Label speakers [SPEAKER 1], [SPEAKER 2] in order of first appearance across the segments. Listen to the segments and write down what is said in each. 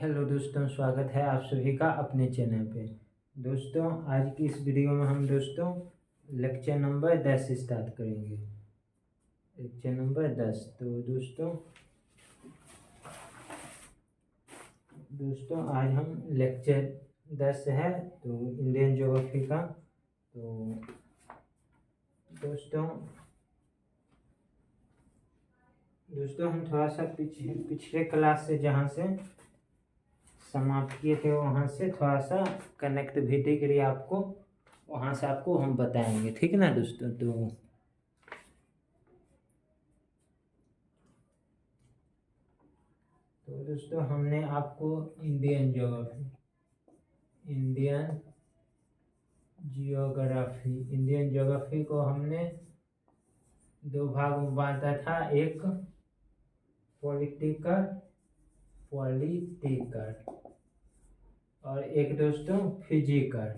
[SPEAKER 1] Hello दोस्तों, स्वागत है आप सभी का अपने चैनल पे। दोस्तों, आज की इस वीडियो में हम दोस्तों लेक्चर नंबर 10 स्टार्ट करेंगे। Lecture number 10। तो दोस्तों आज हम लेक्चर 10 है तो इंडियन ज्योग्राफी का। तो दोस्तों हम थोड़ा सा पिछले क्लास से जहाँ से समाप्त किए थे वहाँ से थोड़ा सा कनेक्टिविटी के लिए आपको वहाँ से आपको हम बताएंगे, ठीक है ना दोस्तों। तो दोस्तों हमने आपको इंडियन जियोग्राफी को हमने दो भाग में बांटा था। एक पॉलिटिकल और एक दोस्तों फिजिकल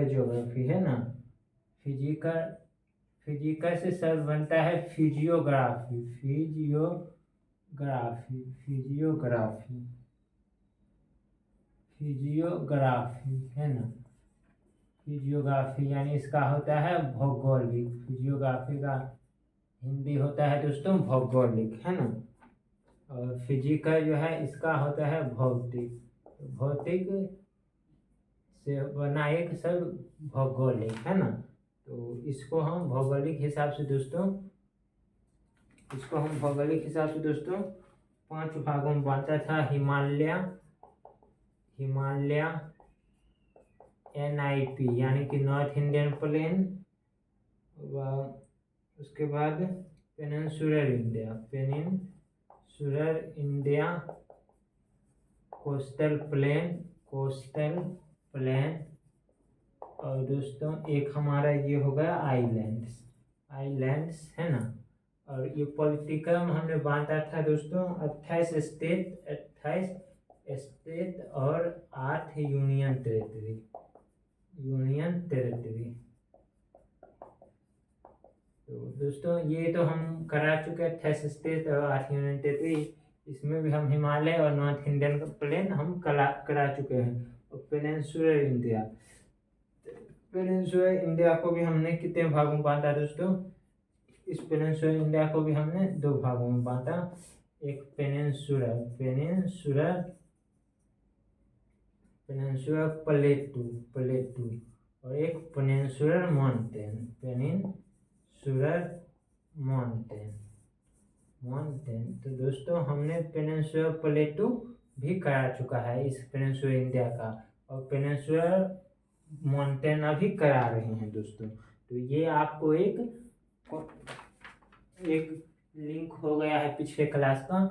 [SPEAKER 1] ज्योग्राफी, है ना। फिजिकल से शब्द बनता है फिजियोग्राफी, है ना। फिजियोग्राफी यानी इसका होता है भौगोलिक। फिजियोग्राफी का हिंदी होता है दोस्तों भौगोलिक, है ना। और फिजिकल जो है इसका होता है भौतिक। भौतिक से बना एक शब्द भौगोलिक, है ना। तो इसको हम भौगोलिक हिसाब से दोस्तों 5 भागों में बांटा था। हिमालय NIP यानी कि नॉर्थ इंडियन प्लेन, व उसके बाद पेनिनसुलर इंडिया, कोस्टल प्लेन, और दोस्तों एक हमारा ये हो गया आइलैंड्स, है ना। और ये पॉलिटिकल में हमने बांटा था दोस्तों 28 स्टेट और 8 यूनियन टेरिटरी। तो दोस्तों ये तो हम करा चुके हैं 28 स्टेट और 8 यूनियन टेरिटरी। इसमें भी हम हिमालय और नॉर्थ इंडियन प्लेन हम करा चुके हैं। और पेनिनसुलर इंडिया को भी हमने कितने भागों में बांटा दोस्तों। इस पेनिनसुलर इंडिया को भी हमने 2 भागों में बांटा। एक पेनिनसुलर प्लेटू और एक पेनिनसुलर माउंटेन। तो दोस्तों हमने पेनिनसुलर प्लेटू भी करा चुका है इस पेनिनसुलर इंडिया का, और पेनिनसुलर माउंटेन अभी करा रहे हैं दोस्तों। तो ये आपको एक लिंक हो गया है पिछले क्लास का।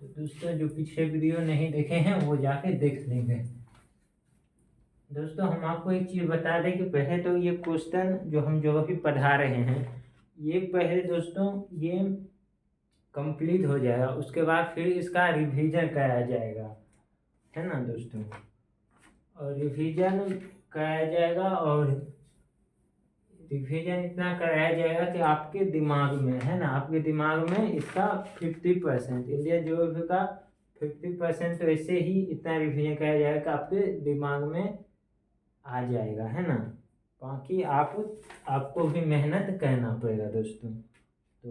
[SPEAKER 1] तो दोस्तों जो पिछले वीडियो नहीं देखे हैं वो जाके देख लेंगे। दोस्तों हम आपको एक चीज़ बता दें कि पहले तो ये क्वेश्चन जो हम ज्योग्राफी पढ़ा रहे हैं ये पहले दोस्तों ये कंप्लीट हो जाएगा, उसके बाद फिर इसका रिवीजन कराया जाएगा, है ना दोस्तों। और रिवीजन कराया जाएगा और रिवीजन इतना कराया जाएगा कि आपके दिमाग में, है ना, आपके दिमाग में इसका 50% इंडियन ज्योग्राफी का 50% तो ऐसे ही इतना रिवीजन कराया जाएगा कि आपके दिमाग में आ जाएगा, है ना। बाकी आपको भी मेहनत करना पड़ेगा दोस्तों। तो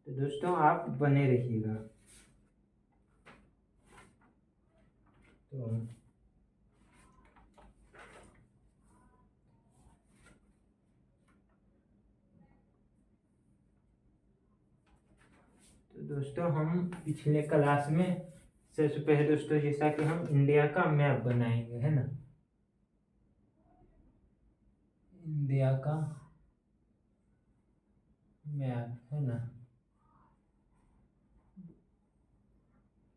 [SPEAKER 1] दोस्तों आप बने रहिएगा। तो दोस्तों हम पिछले क्लास में सबसे पहले दोस्तों जैसा कि हम इंडिया का मैप बनाएंगे, है ना। इंडिया का मैप, है ना।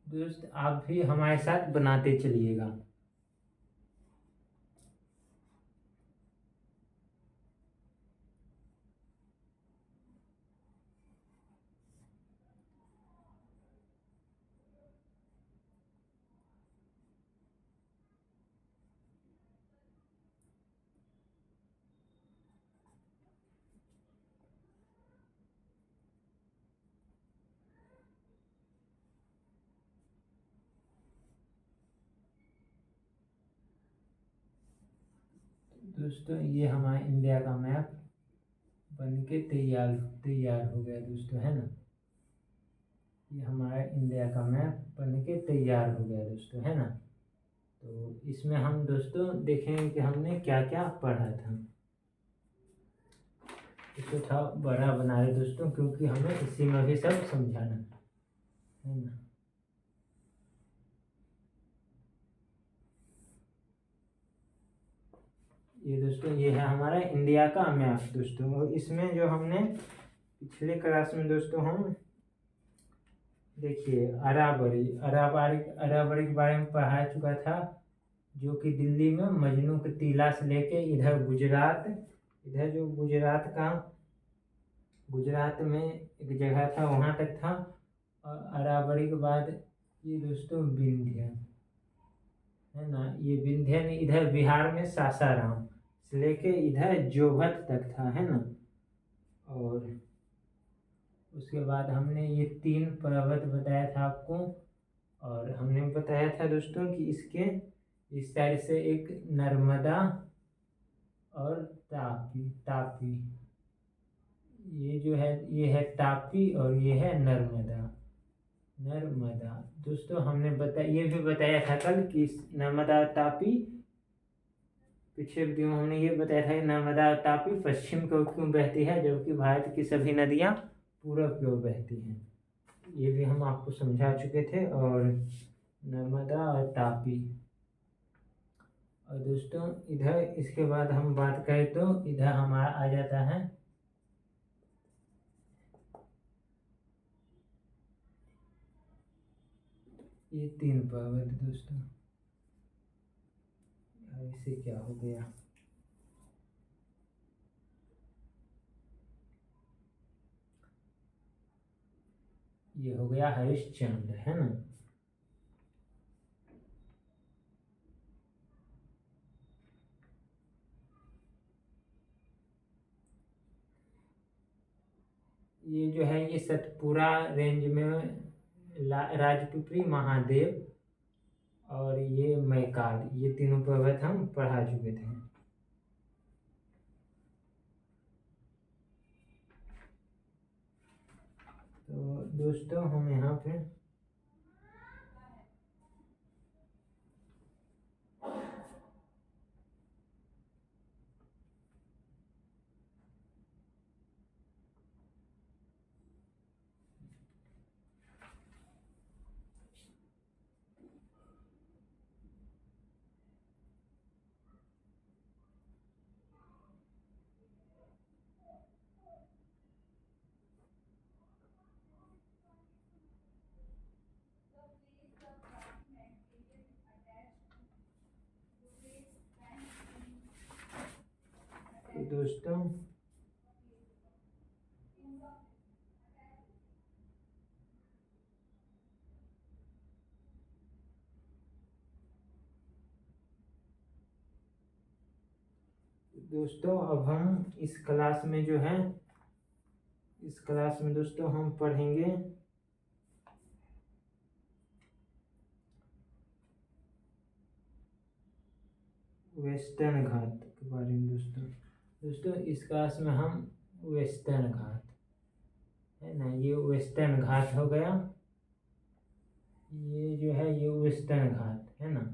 [SPEAKER 1] दोस्त आप भी हमारे साथ बनाते चलिएगा। दोस्तों ये हमारा इंडिया का मैप बन के तैयार हो गया दोस्तों, है ना। ये हमारा इंडिया का मैप बन के तैयार हो गया दोस्तों, है ना। तो इसमें हम दोस्तों देखेंगे कि हमने क्या क्या पढ़ा था। इसको थोड़ा बड़ा बना रहे दोस्तों, क्योंकि हमें इसी में भी सब समझाना है ना। ये दोस्तों ये है हमारा इंडिया का मैप दोस्तों, और इसमें जो हमने पिछले क्लास में दोस्तों हम देखिए अरावरी के बारे में पढ़ा चुका था, जो कि दिल्ली में मजनू के टीला से लेके इधर जो गुजरात में एक जगह था वहाँ तक था। और अरावरी के बाद ये दोस्तों विंध्य है ना, ये विंध्य में इधर बिहार में सासाराम से लेके इधर जोभत तक था, है ना। और उसके बाद हमने ये 3 पर्वत बताया था आपको, और हमने बताया था दोस्तों कि इसके इस साइड से एक नर्मदा और तापी ये जो है ये है तापी और ये है नर्मदा दोस्तों। हमने ये भी बताया था कल कि नर्मदा तापी, पिछले वीडियो में हमने ये बताया था कि नर्मदा तापी पश्चिम की ओर क्यों बहती है, जबकि भारत की सभी नदियाँ पूरब की ओर बहती हैं। ये भी हम आपको समझा चुके थे। और नर्मदा और तापी, और दोस्तों इधर इसके बाद हम बात करें तो इधर हमारा आ जाता है ये 3 पर्वत दोस्तों। इसे क्या हो गया, ये हो गया हरिश्चंद्र, है ना। ये जो है ये सतपुरा रेंज में राजपीपली, महादेव और ये मैकाल, ये तीनों पर्वत हम पढ़ा चुके थे। तो दोस्तों हम यहाँ पे दोस्तों अब हम इस क्लास में जो है दोस्तों हम पढ़ेंगे वेस्टर्न घाट के बारे में दोस्तों इस क्लास में हम वेस्टर्न घाट, है ना, ये वेस्टर्न घाट हो गया, ये जो है ये वेस्टर्न घाट, है ना।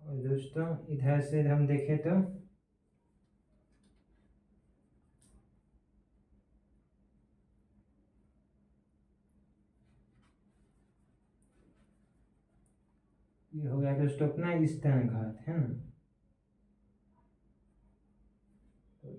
[SPEAKER 1] और दोस्तों इधर से हम देखें तो ये हो गया दोस्तों अपना ईस्टर्न घाट, है ना। तो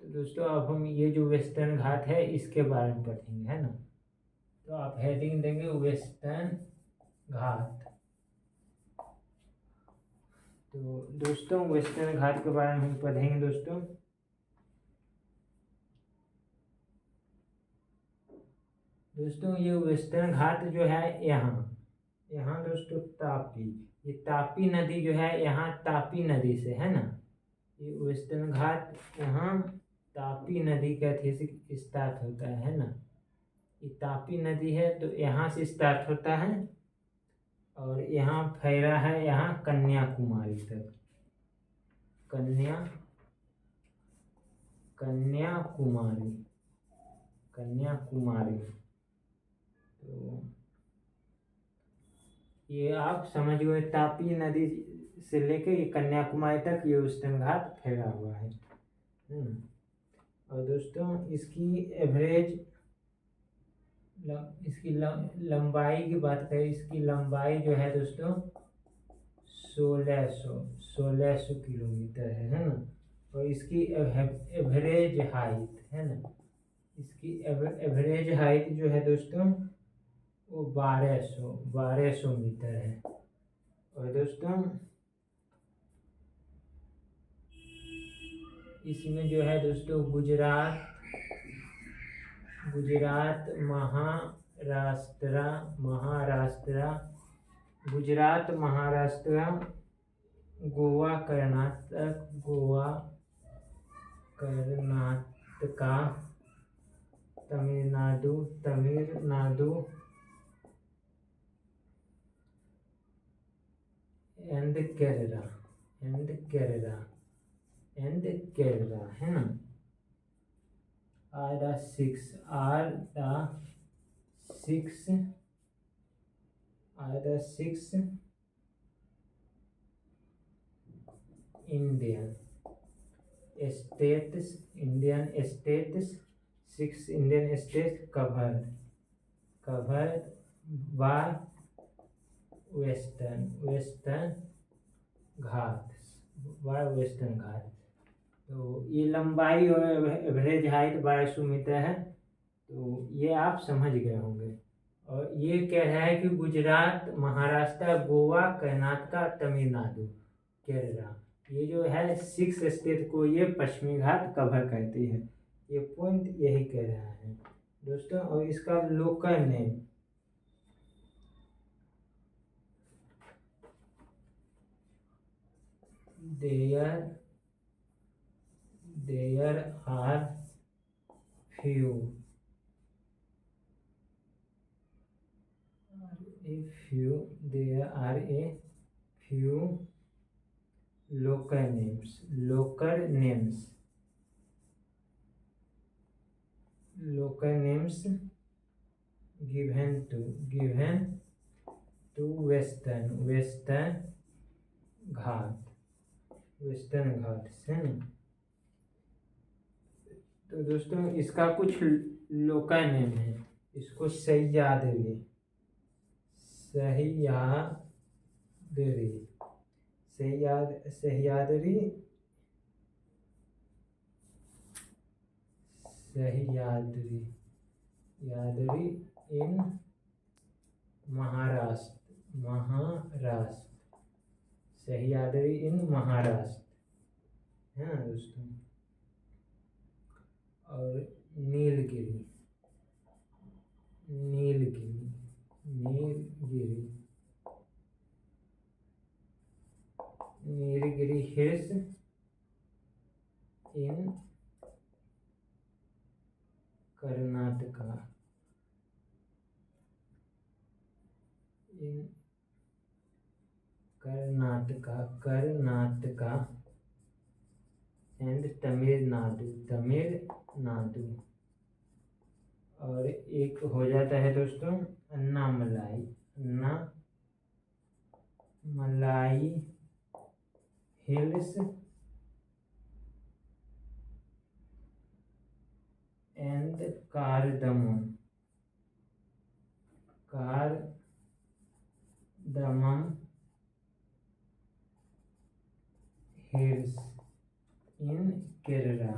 [SPEAKER 1] दोस्तों अब हम ये जो वेस्टर्न घाट है इसके बारे में पढ़ेंगे, है ना। तो आप हेडिंग देंगे वेस्टर्न घाट। तो दोस्तों वेस्टर्न घाट के बारे में हम पढ़ेंगे दोस्तों ये वेस्टर्न घाट जो है यहाँ दोस्तों तापी, ये तापी नदी जो है यहाँ तापी नदी से, है ना, ये वेस्टर्न घाट यहाँ तापी नदी के अथी से स्टार्ट होता है ना, ये तापी नदी है तो यहाँ से स्टार्ट होता है और यहाँ फैला है यहाँ कन्याकुमारी तक, कन्याकुमारी। तो ये आप समझ गए, तापी नदी से लेके ये कन्याकुमारी तक ये वेस्टर्न घाट फैला हुआ है। और दोस्तों इसकी एवरेज इसकी लंबाई की बात करें, इसकी लंबाई जो है दोस्तों 1600 किलोमीटर है ना। और इसकी एवरेज हाइट है ना, इसकी एवरेज हाइट जो है दोस्तों वो 1200 मीटर है। और दोस्तों इसमें जो है दोस्तों गुजरात, महाराष्ट्र, गोवा, कर्नाटका, तमिलनाडु एंड केरला है ना, are the six Indian states covered by western Ghats. तो ये लंबाई और एवरेज हाइट 1200 मीटर है, तो ये आप समझ गए होंगे। और ये कह रहा है कि गुजरात, महाराष्ट्र, गोवा, कर्नाटका, तमिलनाडु, केरला, ये जो है 6 स्टेट को ये पश्चिमी घाट कवर करती है। ये पॉइंट यही कह रहा है दोस्तों। और इसका local name there are a few local names given to western घाट है ना। तो दोस्तों इसका कुछ लोकल नेम है, इसको सह्याद्री, इन महाराष्ट्र, सह्याद्री इन महाराष्ट्र है ना दोस्तों। और Nilgiri hills in Karnataka, and Tamil Nadu. और एक हो जाता है दोस्तों अन्नामलाई हिल्स एंड कार्दमम हिल्स इन केरला।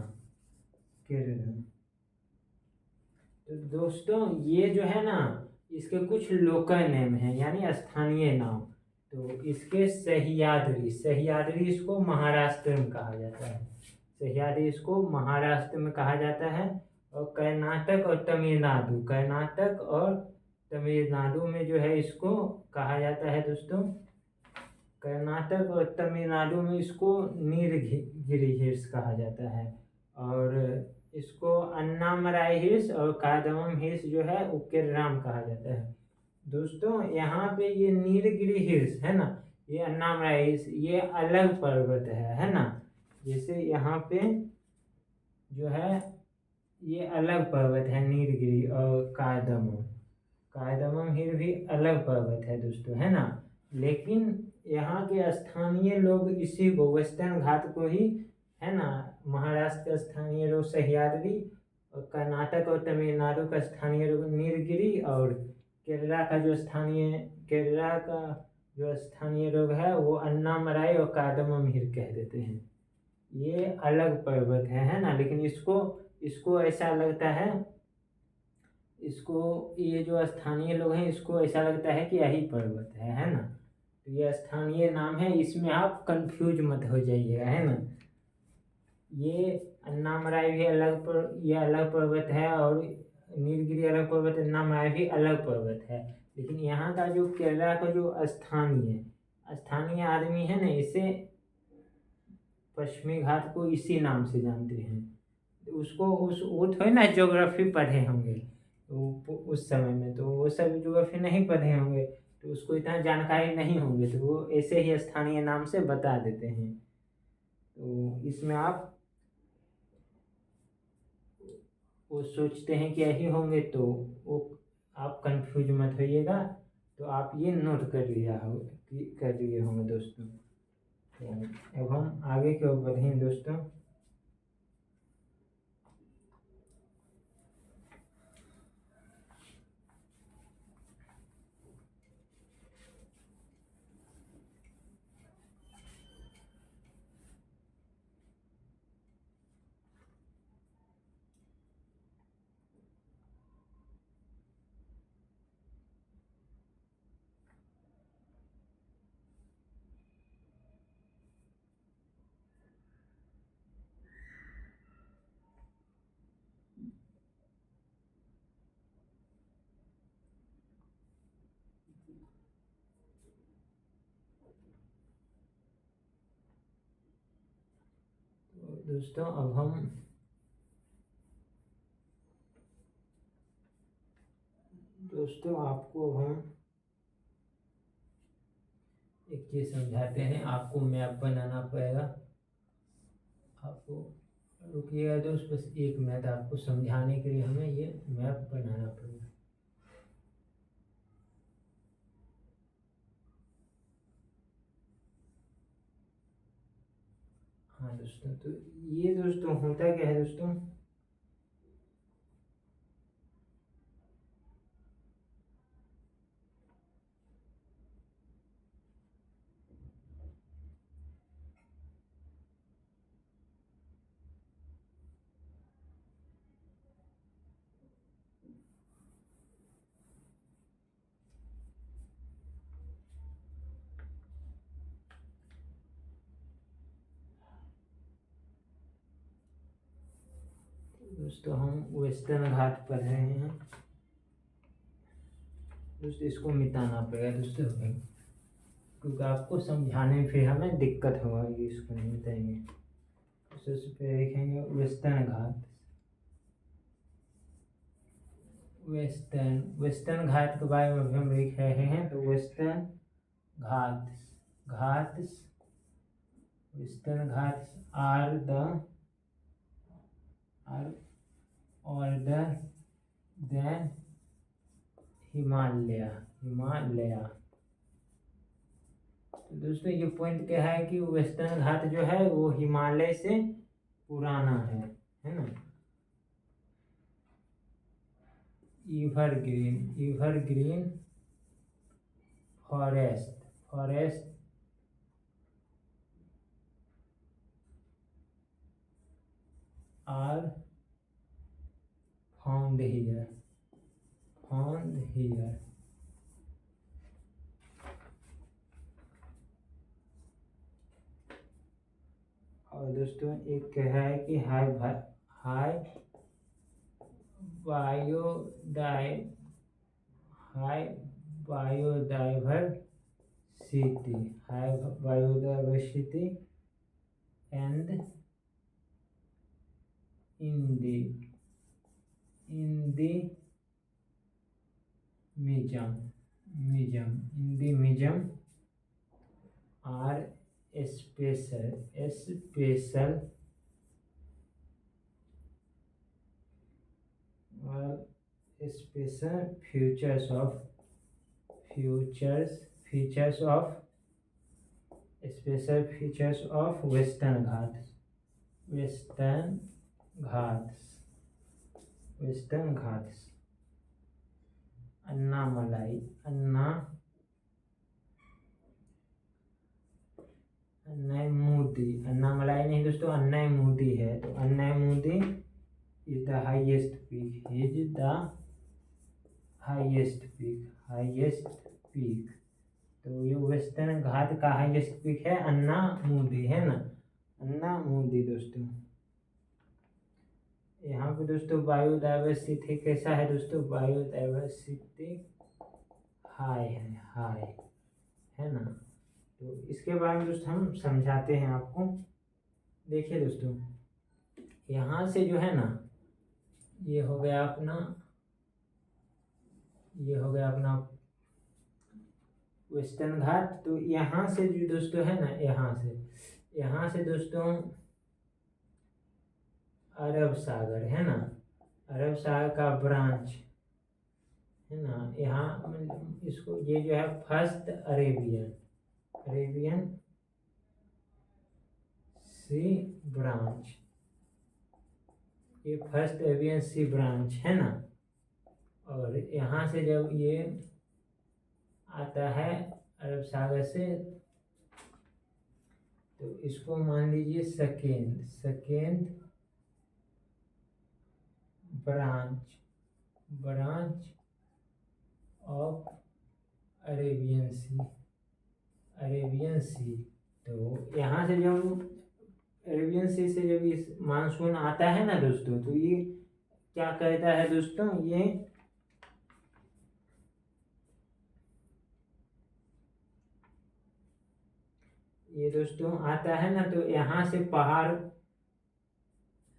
[SPEAKER 1] तो दोस्तों ये जो है ना, इसके कुछ लोकल नेम हैं यानी स्थानीय नाम। तो इसके सह्याद्री इसको महाराष्ट्र में कहा जाता है, और कर्नाटक और तमिलनाडु में जो है इसको कहा जाता है दोस्तों कर्नाटक और तमिलनाडु में इसको नीलगिरी हिल्स कहा जाता है, और इसको अन्नामलाई हिल्स और कार्दमम हिल्स जो है वो केरलाम कहा जाता है। दोस्तों यहाँ पे ये नीलगिरी हिल्स है ना, ये अन्नामलाई हिल्स, ये अलग पर्वत है ना। जैसे यहाँ पे जो है ये अलग पर्वत है नीलगिरी, और कार्दमम हिल भी अलग पर्वत है दोस्तों, है ना। लेकिन यहाँ के स्थानीय लोग इसी को वेस्टर्न घाट को ही, है ना, महाराष्ट्र के स्थानीय लोग सह्याद्री, और कर्नाटक और तमिलनाडु का स्थानीय लोग नीलगिरी, और केरला का जो स्थानीय लोग है वो अन्नामलाई और कार्दमम हिल कह देते हैं। ये अलग पर्वत है ना। लेकिन इसको ऐसा लगता है, इसको ये जो स्थानीय लोग हैं इसको ऐसा लगता है कि यही पर्वत है ना। तो ये स्थानीय नाम है, इसमें आप कंफ्यूज मत हो जाइएगा, है ना। ये अन्नामलाई भी ये अलग पर्वत है, और नीलगिरी अलग पर्वत है, अन्नामलाई भी अलग पर्वत है। लेकिन यहाँ का जो केरला का जो स्थानीय आदमी है ना, इसे पश्चिमी घाट को इसी नाम से जानते हैं। वो थोड़े ना ज्योग्राफी पढ़े होंगे उस समय में, तो वो सब ज्योग्राफी नहीं पढ़े होंगे, तो उसको इतना जानकारी नहीं होंगे, तो वो ऐसे ही स्थानीय नाम से बता देते हैं। तो इसमें आप वो सोचते हैं कि यही होंगे, तो वो आप कंफ्यूज मत होइएगा। तो आप ये नोट कर लिए होंगे दोस्तों। तो अब हम आगे की ओर बढ़ें दोस्तों। दोस्तों आपको हम एक चीज़ समझाते हैं। आपको मैप बनाना पड़ेगा। आपको रुकिएगा दोस्त, बस 1 मिनट, आपको समझाने के लिए हमें ये मैप बनाना पड़ेगा। हाँ दोस्तों, तो ये दोस्तों होता क्या है दोस्तों, हम वेस्टर्न घाट पर रहे हैं दोस्तों। इसको मिटाना पड़ेगा दोस्तों, क्योंकि आपको समझाने में फिर हमें दिक्कत होगी। इसको नहीं मिटाएंगे। सबसे पहले लिखेंगे वेस्टर्न घाट। वेस्टर्न घाट के बारे में हम लिख रहे हैं, तो Western Ghats are older than Himalaya. तो दोस्तों ये पॉइंट क्या है कि वेस्टर्न घाट जो है वो हिमालय से पुराना है ना। Evergreen forest are found here. और दोस्तों एक कहा है कि high biodiversity high biodiversity and in the museum are special features of Western Ghats. Annamalai Annamalai नहीं दोस्तों, अन्नामुदी है। तो अन्नामुदी इज द हाईएस्ट पीक। तो ये वेस्टर्न घाट का हाईएस्ट पीक है अन्नामुदी, है ना, अन्नामुदी दोस्तों। यहाँ पे दोस्तों बायोडाइवर्सिटी कैसा है दोस्तों, बायोडाइवर्सिटी हाई है ना। तो इसके बारे में दोस्तों हम समझाते हैं आपको। देखिए दोस्तों, यहाँ से जो है ना, ये हो गया अपना वेस्टर्न घाट। तो यहाँ से जो दोस्तों है ना, यहाँ से दोस्तों अरब सागर है ना, अरब सागर का ब्रांच है ना। यहाँ इसको ये जो है फर्स्ट अरेबियन सी ब्रांच, ये फर्स्ट अरेबियन सी ब्रांच है ना। और यहाँ से जब ये आता है अरब सागर से, तो इसको मान लीजिए सेकेंड ब्रांच ऑफ अरेबियन सी। तो यहाँ से जब अरेबियन सी से जब इस मानसून आता है ना दोस्तों, तो ये क्या कहता है दोस्तों, ये दोस्तों आता है ना, तो यहाँ से पहाड़,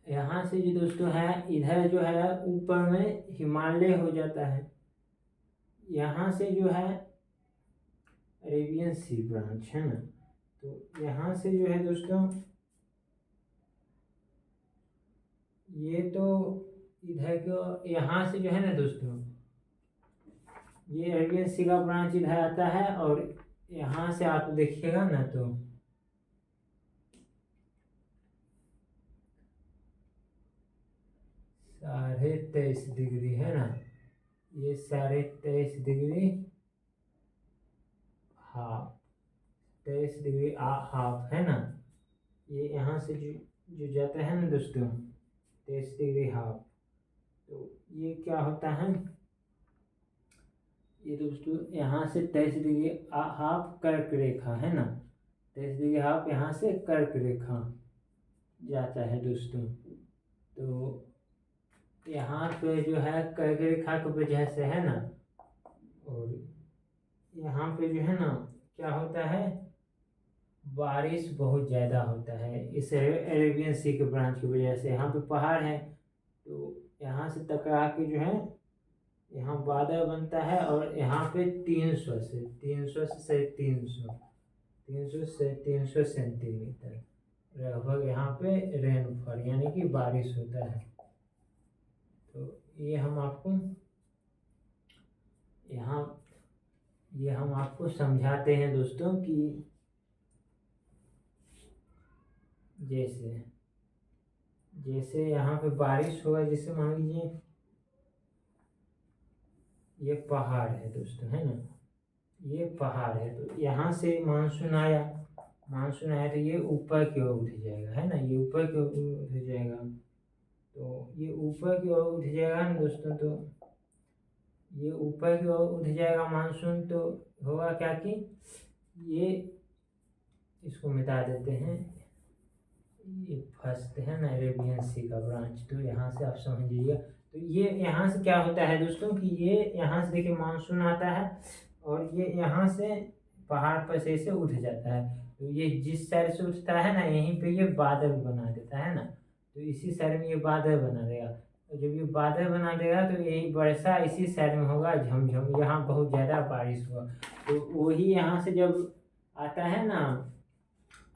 [SPEAKER 1] यहाँ से जो दोस्तों है इधर जो है ऊपर में हिमालय हो जाता है। यहाँ से जो है अरेबियन सी ब्रांच है ना, तो यहाँ से जो है दोस्तों, ये तो इधर को, यहाँ से जो है ना दोस्तों, ये अरेबियन सी का ब्रांच इधर आता है। और यहाँ से आप देखिएगा ना, तो 23.5 डिग्री है ना, ये 23.5 डिग्री हाफ, 23 डिग्री हाफ है ना। ये यहाँ से जो जाता है ना दोस्तों 23 डिग्री हाफ, तो ये क्या होता है, ये दोस्तों यहाँ से 23 डिग्री हाफ कर्क रेखा है ना, 23 डिग्री हाफ यहाँ से कर्क रेखा जाता है दोस्तों। तो यहाँ पे जो है कर्क रेखा की वजह से है ना, और यहाँ पे जो है ना क्या होता है, बारिश बहुत ज़्यादा होता है इस अरेबियन सी के ब्रांच की वजह से। यहाँ पे पहाड़ है, तो यहाँ से टकरा के जो है यहाँ बादल बनता है। और यहाँ पे 300 से 300 सेंटीमीटर लगभग यहाँ पे रेनफॉल यानी कि बारिश होता है। तो ये हम आपको समझाते हैं दोस्तों कि जैसे यहाँ पे बारिश होगा, जैसे मान लीजिए ये पहाड़ है दोस्तों है ना, ये पहाड़ है, तो यहाँ से मानसून आया तो ये ऊपर की ओर उठ जाएगा है ना, ये ऊपर की ओर उठ जाएगा। तो ये ऊपर की ओर उठ जाएगा ना दोस्तों, तो ये ऊपर की ओर उठ जाएगा मानसून, तो होगा क्या कि ये इसको मिटा देते हैं, ये फर्स्ट है ना अरेबियन सी का ब्रांच। तो यहाँ से आप समझिएगा, तो ये यहाँ से क्या होता है दोस्तों कि ये यहाँ से देखिए मानसून आता है, और ये यहाँ से पहाड़ पर से ऐसे उठ जाता है। तो ये जिस साइड से उठता है ना, यहीं पे ये बादल बना देता है ना, तो इसी साइड में ये बादल बना देगा। तो जब ये बादल बना देगा तो यही वर्षा इसी साइड में होगा, झमझम, यहाँ बहुत ज़्यादा बारिश हुआ। तो वही यहाँ से जब आता है ना,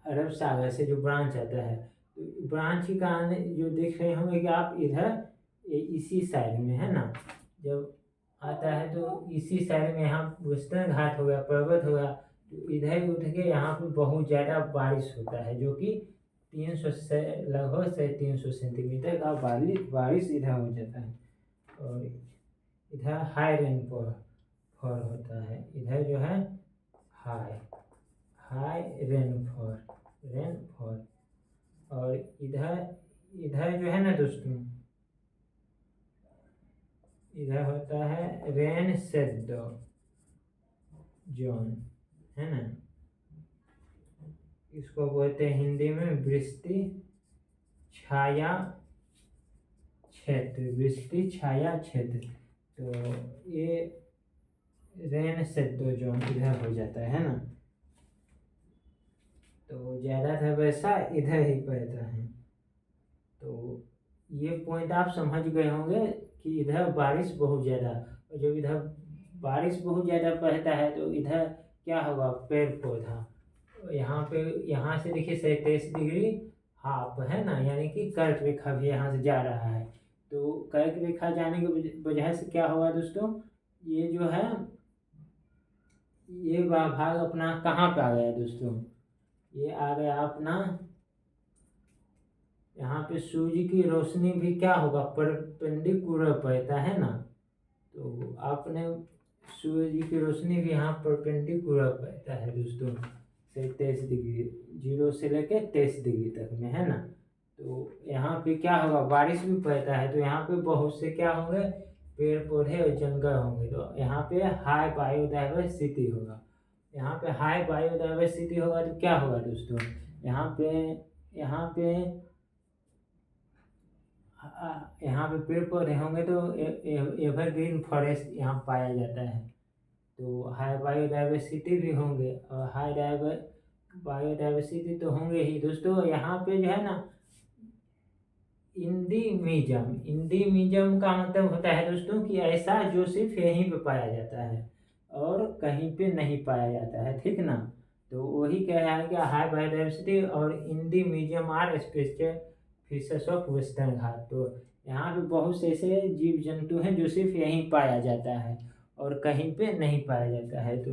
[SPEAKER 1] अरब सागर से जो ब्रांच आता है, तो ब्रांच के कारण जो देख रहे होंगे कि आप इधर इसी साइड में है ना, जब आता है तो इसी साइड में यहाँ वेस्टर्न घाट हो गया, पर्वत हो गया, तो इधर उठ के यहाँ पे बहुत ज़्यादा बारिश होता है, जो कि 300 से लगभग 350 सेंटीमीटर का बारिश इधर हो जाता है। और इधर हाई रेनफॉल होता है, इधर जो है हाई रेनफॉल। और इधर जो है ना दोस्तों, इधर होता है रेन शेडो जोन, है ना, इसको बोलते हैं हिंदी में वृष्टि छाया क्षेत्र। तो ये रेन शेडो जोन इधर हो जाता है ना, तो ज़्यादातर वैसा इधर ही पड़ता है। तो ये पॉइंट आप समझ गए होंगे कि इधर बारिश बहुत ज़्यादा, और जब इधर बारिश बहुत ज़्यादा पड़ता है तो इधर क्या होगा, पेड़ पौधा, यहाँ से देखिए 37 डिग्री हाफ है ना, यानी कि कर्क रेखा भी यहाँ से जा रहा है। तो कर्क रेखा जाने की वजह से क्या होगा दोस्तों, ये जो है ये भाग अपना कहाँ पे आ गया दोस्तों, ये आ गया अपना, यहाँ पे सूर्य की रोशनी भी क्या होगा, परपेंडिकुलर पड़ता है ना, तो आपने सूर्य की रोशनी भी यहाँ परपेंडिकुलर पड़ता है दोस्तों, 23 डिग्री 0 से लेके 23 डिग्री तक में, है ना। तो यहाँ पे क्या होगा, बारिश भी पड़ता है, तो यहाँ पे बहुत से क्या होंगे, पेड़ पौधे और जंगल होंगे, तो यहाँ पे हाई बायोडाइवर्सिटी होगा। यहाँ पे हाई बायोडाइवर्सिटी होगा तो क्या होगा दोस्तों, यहाँ पे पेड़ पौधे होंगे तो एवरग्रीन फॉरेस्ट यहाँ पाया जाता है। तो हाई बायोडाइवर्सिटी भी होंगे, और हाई बायोडाइवर्सिटी तो होंगे ही दोस्तों। यहाँ पे जो है ना इंडिमिज्म का मतलब होता है दोस्तों कि ऐसा जो सिर्फ यहीं पे पाया जाता है और कहीं पे नहीं पाया जाता है, ठीक ना। तो वही कह रहा है कि हाई बायोडाइवर्सिटी और endemism are special fishes of Western Ghat. तो यहाँ पे बहुत से ऐसे जीव जंतु हैं जो सिर्फ यहीं पाया जाता है और कहीं पे नहीं पाया जाता है। तो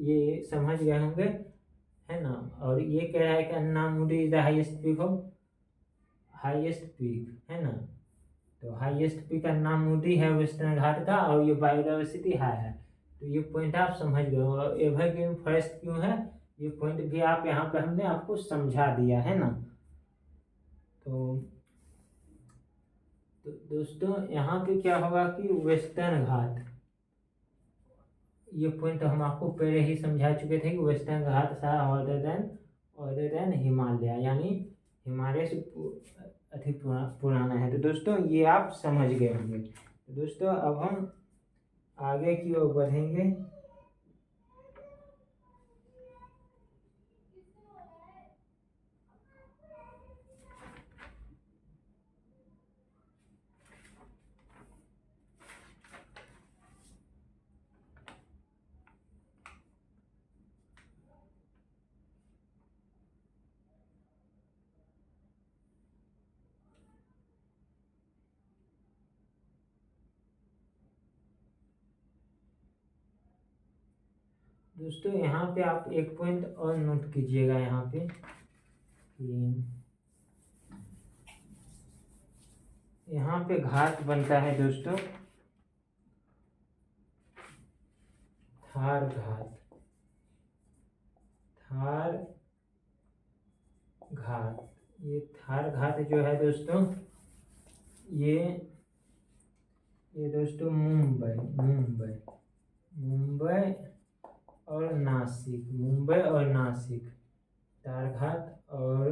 [SPEAKER 1] ये समझ गए होंगे, है ना। और ये कह रहा है कि Anamudi is the highest peak, है ना। तो हाईएस्ट पीक का अन्नामुडी है वेस्टर्न घाट का, और ये बायोडाइवर्सिटी हाई है। तो ये पॉइंट आप समझ गए हो। और एवरग्रीन फॉरेस्ट क्यों है, ये पॉइंट भी आप यहाँ पे हमने आपको समझा दिया, है ना। तो दोस्तों यहाँ पे क्या होगा कि वेस्टर्न घाट, ये पॉइंट हम आपको पहले ही समझा चुके थे कि वेस्टर्न घाट ऑर्डर देन हिमालय, यानी हिमालय से अधिक पुराना है। तो दोस्तों ये आप समझ गए होंगे। तो दोस्तों अब हम आगे की ओर बढ़ेंगे। दोस्तों यहाँ पे आप एक पॉइंट और नोट कीजिएगा, यहाँ पे यहाँ पे घाट बनता है दोस्तों, थार घाट। ये थार घाट जो है दोस्तों, ये दोस्तों मुंबई और नासिक थार घाट। और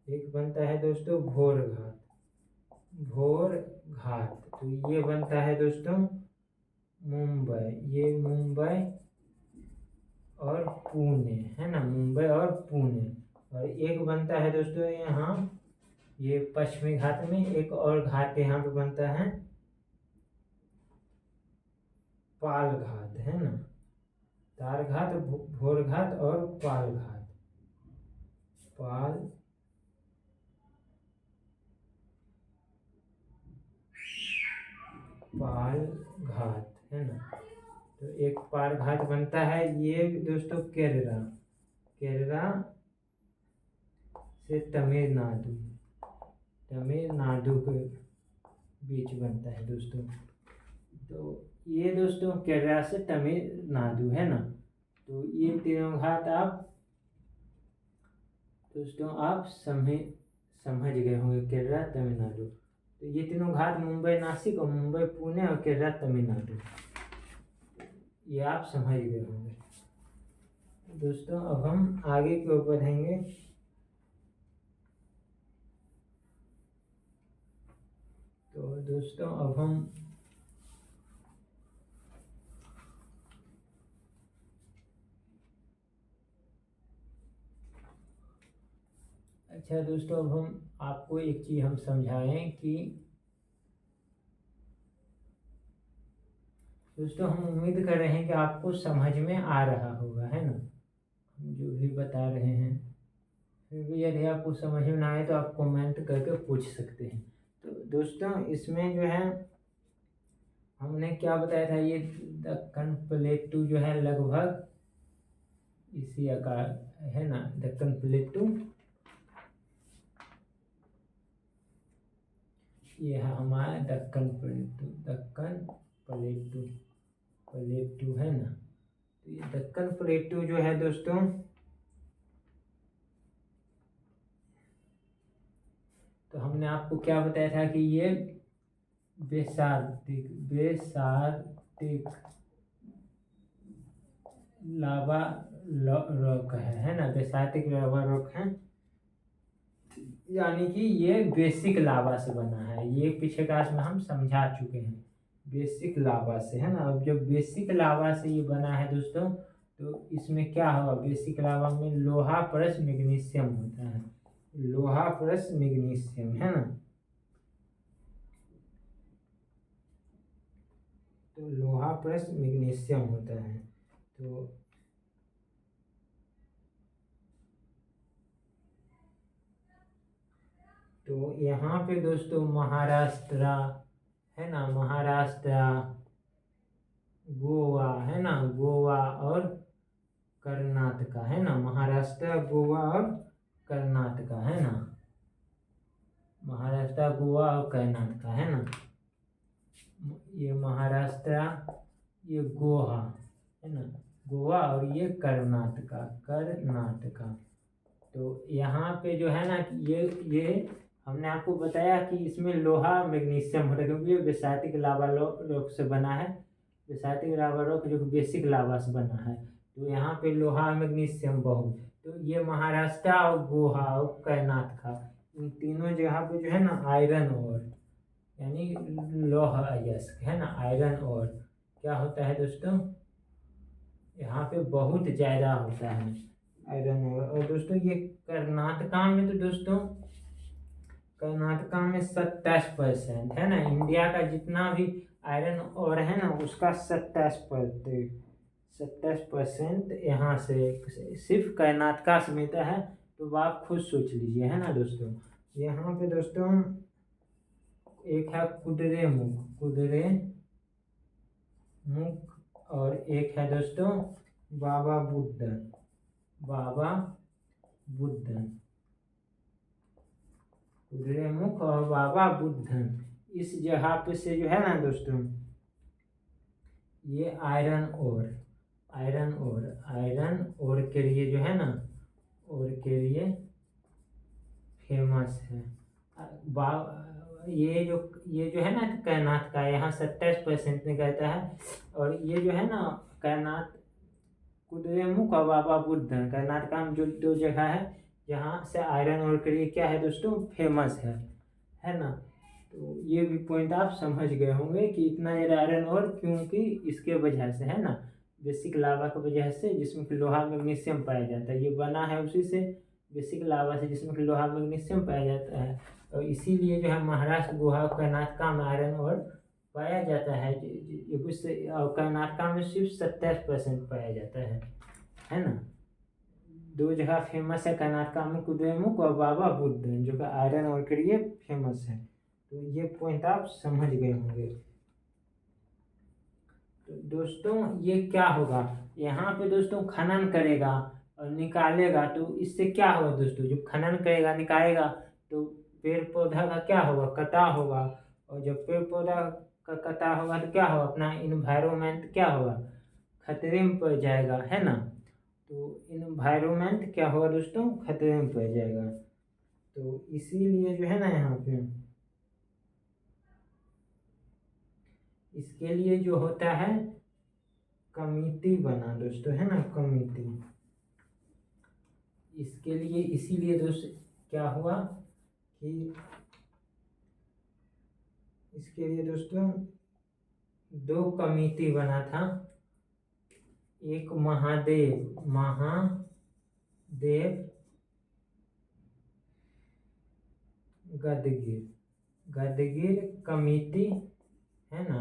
[SPEAKER 1] एक बनता है दोस्तों भोर घाट। तो ये बनता है दोस्तों मुंबई और पुणे, है ना, मुंबई और पुणे। और एक बनता है दोस्तों यहाँ ये पश्चिमी घाट में, एक और घाट यहाँ पे बनता है पाल घाट, है ना, तार घाट, भोर घाट और पाल घाट, पाल घाट, है ना। तो एक पाल घाट बनता है ये दोस्तों केरला से तमिलनाडु के बीच बनता है दोस्तों। तो ये दोस्तों केरला से तमिलनाडु, है ना। तो ये तीनों घाट आप दोस्तों आप समझ गए होंगे, केरला तमिलनाडु। तो ये तीनों घाट मुंबई नासिक और मुंबई पुणे और केरला तमिलनाडु, ये आप समझ गए होंगे दोस्तों। अब हम आगे की ओर बढ़ेंगे। तो दोस्तों अब हम अच्छा दोस्तों, अब हम आपको एक चीज़ हम समझाएं कि दोस्तों हम उम्मीद कर रहे हैं कि आपको समझ में आ रहा होगा, है ना, हम जो भी बता रहे हैं। फिर भी यदि आपको समझ में ना आए तो आप कमेंट करके पूछ सकते हैं। तो दोस्तों इसमें जो है हमने क्या बताया था, ये दक्कन प्लेटू जो है लगभग इसी आकार, है ना, दक्कन प्लेटू, ये है हमारा दक्कन प्लेटू, है ना। तो ये दक्कन प्लेटू जो है दोस्तों, तो हमने आपको क्या बताया था कि ये बेसाल्टिक लावा रॉक है ना, बेसाल्टिक लावा रॉक है, यानी कि ये बेसिक लावा से बना है। ये पिछले क्लास में हम समझा चुके हैं, बेसिक लावा से, है ना। अब जब बेसिक लावा से ये बना है दोस्तों, तो इसमें क्या होगा, बेसिक लावा में लोहा प्लस मैग्नीशियम होता है, लोहा प्लस मैग्नीशियम, है ना। तो लोहा प्लस मैग्नीशियम होता है। तो यहाँ पे दोस्तों महाराष्ट्र, है ना, महाराष्ट्र, गोवा, है ना, गोवा और कर्नाटका, है ना, महाराष्ट्र, गोवा और कर्नाटका, है ना, महाराष्ट्र, गोवा और कर्नाटका, है ना। ये महाराष्ट्र, ये गोवा, है ना, गोवा, और ये कर्नाटका। तो यहाँ पे जो है ना ये हमने आपको बताया कि इसमें लोहा मैग्नीशियम होता है, क्योंकि ये बेसाल्टिक लावा रॉक से बना है, बेसाल्टिक लावा रॉक जो बेसिक लावा से बना है। तो यहाँ पे लोहा मैग्नीशियम बहुत। तो ये महाराष्ट्र और गोवा और कर्नाटका, इन तीनों जगह पे जो है ना आयरन ओर, यानी लोहा अयस्क, है ना, आयरन ओर क्या होता है दोस्तों, यहाँ पे बहुत ज़्यादा होता है आयरन ओर। और दोस्तों ये कर्नाटका में, तो दोस्तों कर्नाटका में 27% है ना, इंडिया का जितना भी आयरन ओर है ना उसका 27% यहाँ से सिर्फ कर्नाटका से मिलता है। तो आप खुद सोच लीजिए, है ना दोस्तों। यहाँ पे दोस्तों एक है कुद्रेमुख, और एक है दोस्तों बाबा बुद्धन, कुद्रेमुख और बाबा बुद्धन, इस जगह पे से जो है ना दोस्तों ये आयरन ओर के लिए जो है ना, और के लिए फेमस है। ये जो है ना कर्नाटका, यहाँ 27% निकलता है। और ये जो है ना कुद्रेमुख और बाबा बुद्धन, कर्नाटका में जो दो जगह है जहाँ से आयरन ओर के लिए क्या है दोस्तों, फेमस है ना। तो ये भी पॉइंट आप समझ गए होंगे कि इतना ज़्यादा आयरन ओर क्योंकि इसके वजह से, है ना, बेसिक लावा की वजह से, जिसमें कि लोहा मैग्नीशियम पाया जाता है। ये बना है उसी से, बेसिक लावा से, जिसमें कि लोहा मैग्नीशियम पाया जाता है। और इसीलिए जो है महाराष्ट्र गुहा कर्नाटका में आयरन और पाया जाता है। और कर्नाटका में सिर्फ 27% पाया जाता है ना। 2 जगह फेमस है कर्नाटका में, कुद्रेमुख और बाबा बुद्ध, जो कि आयरन और के लिए फेमस है। तो ये पॉइंट आप समझ गए होंगे। तो दोस्तों ये क्या होगा, यहाँ पे दोस्तों खनन करेगा और निकालेगा, तो इससे क्या होगा दोस्तों, जब खनन करेगा निकालेगा तो पेड़ पौधा का क्या होगा, कटाव होगा। और जब पेड़ पौधा का कटाव होगा तो क्या होगा, अपना इन्वायरमेंट क्या होगा, खतरे में पड़ जाएगा, है ना। तो इन्वायरमेंट क्या होगा दोस्तों, खतरे में पड़ जाएगा। तो इसीलिए जो है ना यहाँ पे इसके लिए जो होता है कमिटी बना दोस्तों, है ना, कमिटी। इसके लिए इसीलिए दोस्तों क्या हुआ कि इसके लिए दोस्तों 2 कमिटी बना था। एक महादेव गदगिर कमिटी, है ना,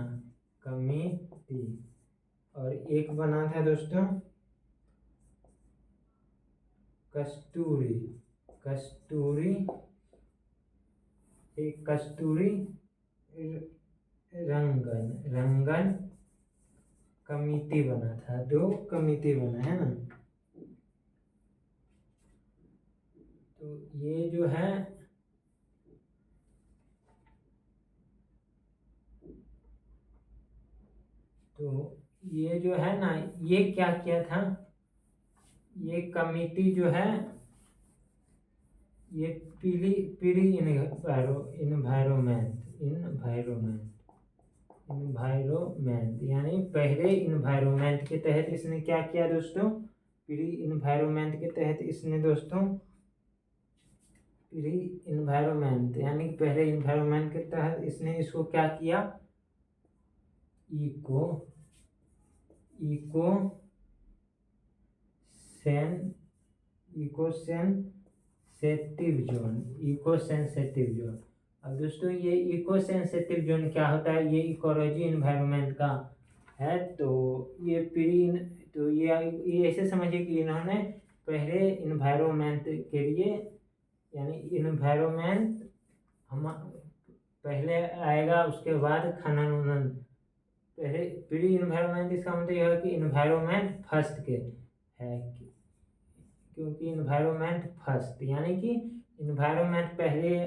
[SPEAKER 1] कमिटी। और एक बना था दोस्तों कस्तूरी रंगन कमिटी बना था। 2 कमिटी बना, है ना। तो ये जो है तो ये जो है ना, ये क्या किया था, ये कमिटी जो है ये प्री इन्वायरमेंट यानी पहले इन्वायरमेंट के तहत इसने क्या किया दोस्तों, प्री इन्वायरमेंट के तहत इसने दोस्तों प्री इन्वायरमेंट यानी पहले इन्वायरमेंट के तहत इसने इसको क्या किया, इको सेंसिटिव जोन। अब दोस्तों ये इको सेंसिटिव जोन क्या होता है, ये इकोलॉजी इन्वायरमेंट का है। तो ये ऐसे समझिए कि इन्होंने पहले इन्वायरमेंट के लिए, यानी इन्वायरमेंट हम पहले आएगा, उसके बाद खनन उनन, पहले प्री इन्वायरमेंट, इसका मतलब यह है कि इन्वायरमेंट फर्स्ट के है, क्योंकि इन्वायरमेंट फर्स्ट यानी कि इन्वायरमेंट पहले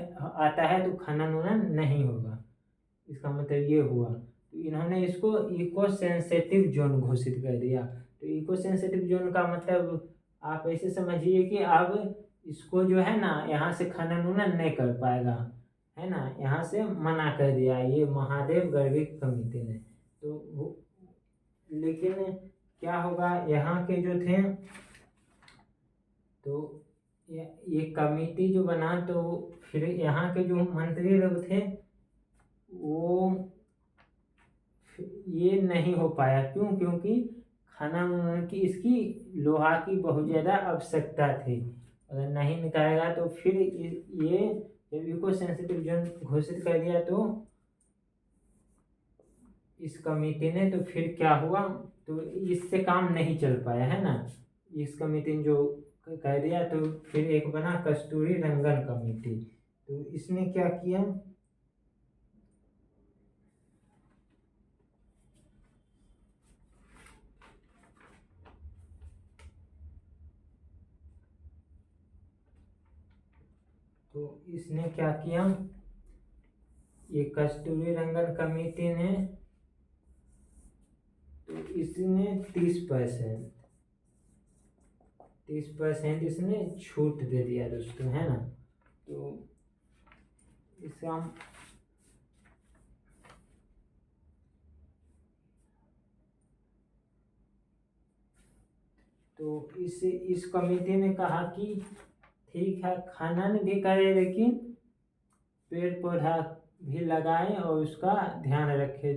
[SPEAKER 1] आता है तो खनन उनन नहीं होगा, इसका मतलब ये हुआ। तो इन्होंने इसको इको सेंसिटिव जोन घोषित कर दिया। तो इको सेंसिटिव जोन का मतलब आप ऐसे समझिए कि अब इसको जो है ना यहाँ से खनन उनन नहीं कर पाएगा, है ना, यहाँ से मना कर दिया ये महादेव गढ़वी कमेटी ने। तो लेकिन क्या होगा, यहाँ के जो थे, तो ये कमेटी जो बना, तो फिर यहाँ के जो मंत्री लोग थे वो ये नहीं हो पाया, क्योंकि खनन की इसकी लोहा की बहुत ज़्यादा आवश्यकता थी। अगर नहीं निकालेगा तो फिर ये इको सेंसिटिव जोन घोषित कर दिया, तो इस कमेटी ने, तो फिर क्या हुआ, तो इससे काम नहीं चल पाया, है ना। इस कमेटी ने जो कह दिया, तो फिर एक बना कस्तूरी रंगन कमेटी। तो इसने क्या किया, तो इसने क्या किया, ये कस्तूरी रंगन कमेटी ने, तो इसने 30% इसने छूट दे दिया दोस्तों, है ना। तो इसका तो इस कमेटी ने कहा कि ठीक है खनन भी करे, लेकिन पेड़ पौधा भी लगाएं और उसका ध्यान रखे,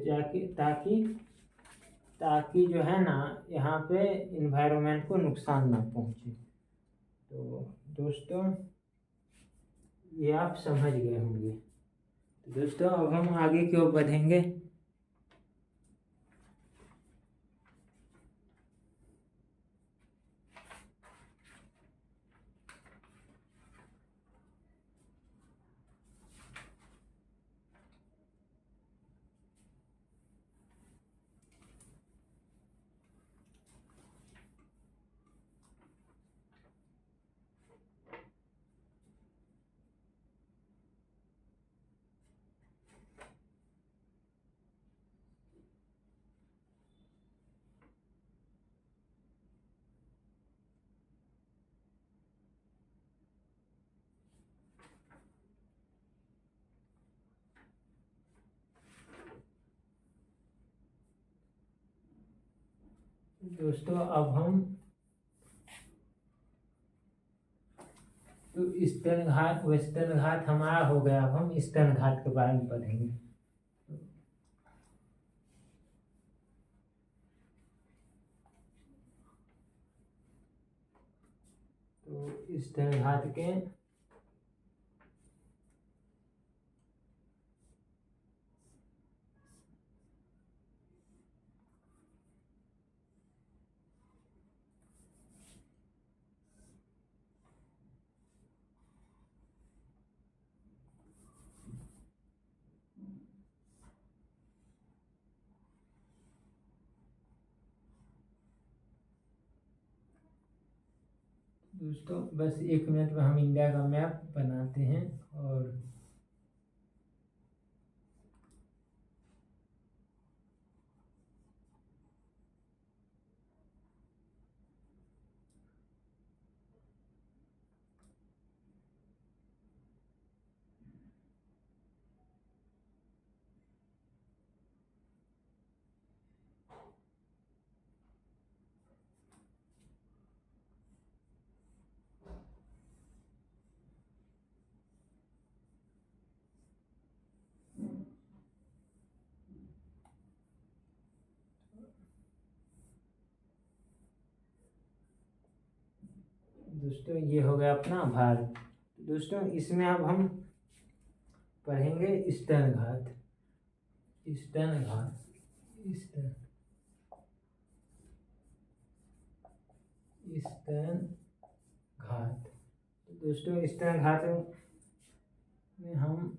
[SPEAKER 1] ताकि ताकि जो है ना यहाँ पे इन्वायरमेंट को नुकसान ना पहुँचे। तो दोस्तों ये आप समझ गए होंगे। तो दोस्तों अब हम आगे की ओर बढ़ेंगे। दोस्तों अब हम तो ईस्टर्न घाट वेस्टर्न घाट हमारा हो गया। अब हम ईस्टर्न घाट के बारे में पढ़ेंगे। तो ईस्टर्न घाट के दोस्तों बस 1 मिनट में हम इंडिया का मैप बनाते हैं। और दोस्तों ये हो गया अपना भारत। दोस्तों इसमें अब हम पढ़ेंगे eastern Ghat. Eastern Ghat eastern eastern घाट। दोस्तों ईस्टर्न घाट में हम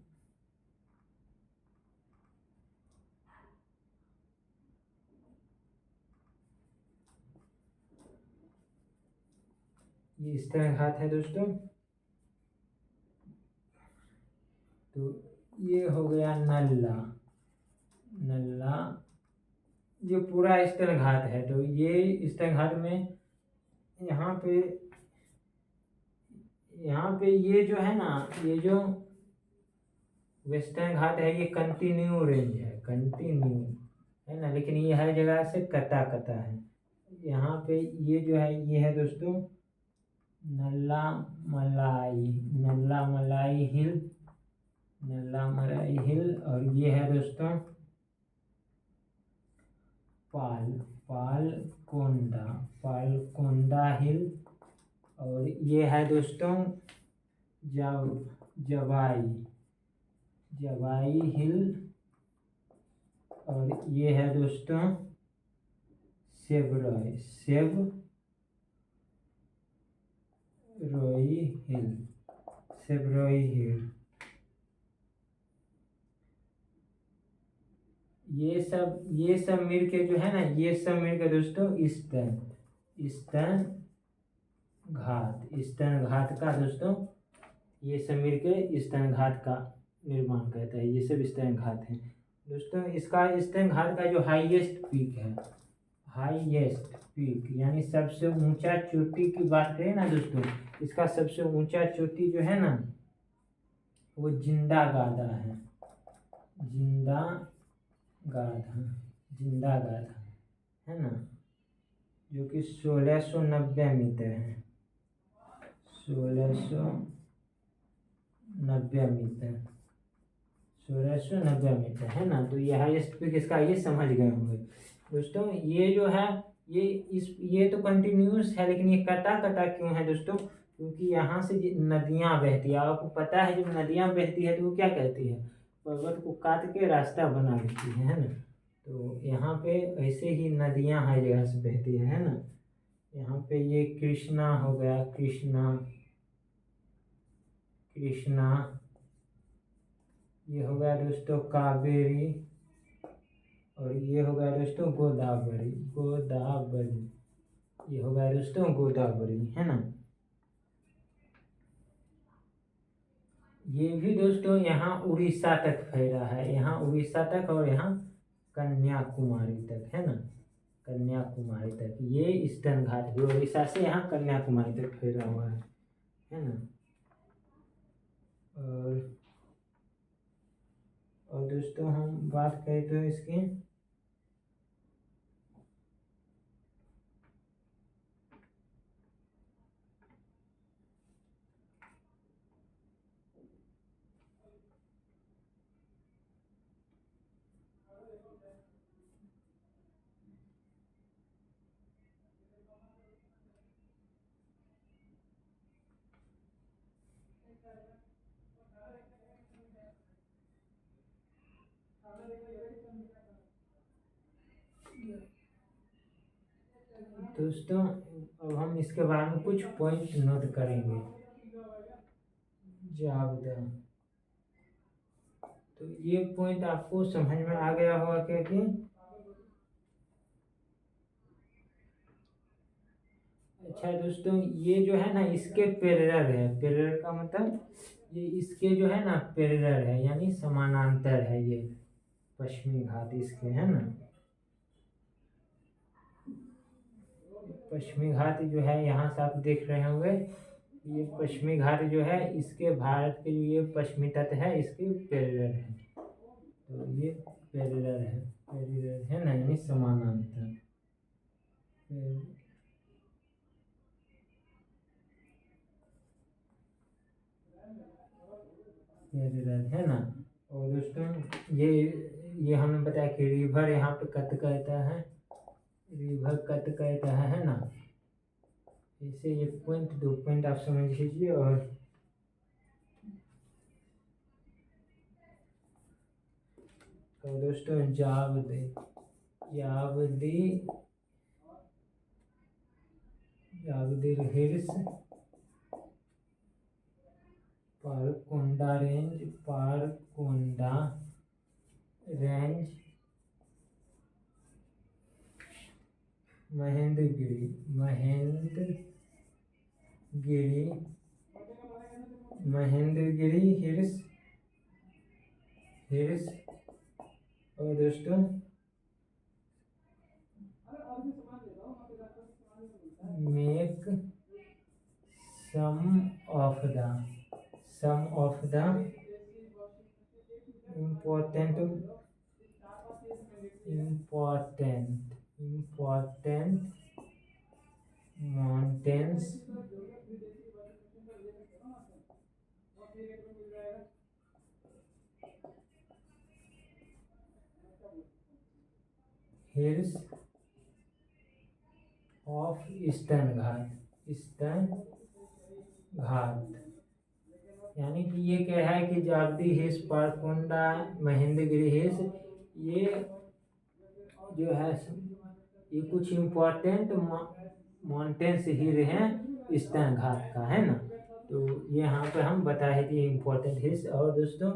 [SPEAKER 1] ये ईस्टर्न घाट है दोस्तों। तो ये हो गया नल्ला। नल्ला ये पूरा ईस्टर्न घाट है। तो ये ईस्टर्न घाट में यहाँ पे ये जो है ना, ये जो वेस्टर्न घाट है ये कंटिन्यू रेंज है, कंटिन्यू है ना, लेकिन ये हर जगह से कटा कटा है। यहाँ पे ये जो है ये है दोस्तों नल्ला मलाई, नल्ला मलाई हिल, नल्ला मलाई हिल। और ये है दोस्तों पालकोंडा हिल। और ये है दोस्तों जवाई हिल। और ये है दोस्तों सेवरोई हिल। ये सब मिल के जो है ना, ये सब मिल के दोस्तों ईस्टर्न घाट का दोस्तों ये सब मिल के ईस्टर्न घाट का निर्माण करता है। ये सब ईस्टर्न घाट है दोस्तों। इसका ईस्टर्न घाट का जो हाईएस्ट पीक यानी सबसे ऊंचा चोटी की बात करें ना दोस्तों, इसका सबसे ऊंचा चोटी जो है ना वो जिंदा गादा है ना, जो कि 1690 मीटर है। 1690 मीटर है ना। तो ये हाईएस्ट पीक इसका, ये समझ गए होंगे। दोस्तों ये जो है ये तो कंटिन्यूस है, लेकिन ये कटा कटा क्यों है दोस्तों? क्योंकि यहाँ से नदियाँ बहती है। आपको पता है जब नदियाँ बहती है तो वो क्या कहती है? पर्वत को काट के रास्ता बना देती है ना। तो यहाँ पे ऐसे ही नदियाँ हर जगह से बहती है ना। यहाँ पे ये कृष्णा हो गया, कृष्णा, कृष्णा। ये हो गया दोस्तों कावेरी, और ये हो गया दोस्तों गोदावरी, गोदावरी। ये हो गया दोस्तों गोदावरी, है ना। ये भी दोस्तों यहाँ उड़ीसा तक फैला है, यहाँ उड़ीसा तक और यहाँ कन्याकुमारी तक, है ना। कन्याकुमारी तक ये ईस्टर्न घाट भी उड़ीसा से यहाँ कन्याकुमारी तक फैला हुआ है ना। और दोस्तों हम बात करें तो इसकी दोस्तों अब हम इसके बारे में कुछ पॉइंट नोट करेंगे। जावदा, तो ये पॉइंट आपको समझ में आ गया होगा क्या कि अच्छा दोस्तों ये जो है ना इसके पैरेलल है। पैरेलल का मतलब ये इसके जो है ना पैरेलल है, यानी समानांतर है। ये पश्चिमी घाट इसके, है ना। पश्चिमी घाट जो है यहाँ से आप देख रहे होंगे, ये पश्चिमी घाट जो है इसके भारत के जो ये पश्चिमी तट है इसके पैरेलल है। तो ये पैरेलल है, पैरेलल है ना, यानी समानांतर। पैरेलल है ना। और दोस्तों ये हमने बताया कि रिवर यहाँ पे कट कहता है, रिवर कट कहता है ना। इसे ये पॉइंट दो पॉइंट आप समझ लीजिए। और तो दोस्तों Javadi, Javadi, Javadi hills, Parkonda range, Parkonda range, Mahendragiri, Mahendragiri, Mahendragiri hills, hills. और दोस्तों make some of the important mountains hills of Eastern Ghat, Eastern Ghat. यानी कि ये कह है कि जावदी हिल्स, पारकोंडा, महेंद्रगिरी हिल्स, ये जो है ये कुछ इम्पोर्टेंट माउंटेन्स हिल हैं ईस्टर्न घाट का, है ना। तो यहाँ पे हम बताए कि इम्पोर्टेंट हिल्स। और दोस्तों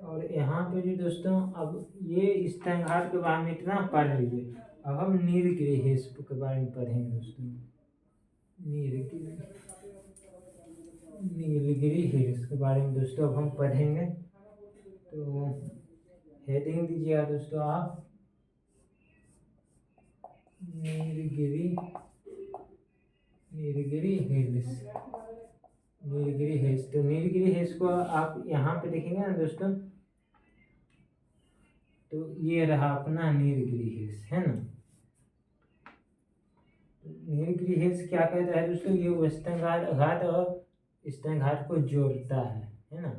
[SPEAKER 1] और यहाँ पे भी दोस्तों अब ये ईस्टर्न घाट के बारे में इतना पढ़ लीजिए। अब हम नीलगिरी हिल्स के बारे में पढ़ेंगे दोस्तों। नीलगिरी हिल्स के बारे में दोस्तों अब हम पढ़ेंगे। तो हेडिंग दीजिएगा दोस्तों आप, नीलगिरी, नीलगिरी हिल्स, नीलगिरी हिल्स। तो नीलगिरी हिल्स को आप यहाँ पे देखेंगे ना दोस्तों, तो ये रहा अपना नीलगिरी हिल्स, है ना। नीलगिरी हिल्स क्या कहता है दोस्तों, ये वेस्टर्न घाट और ईस्टर्न घाट को जोड़ता है ना।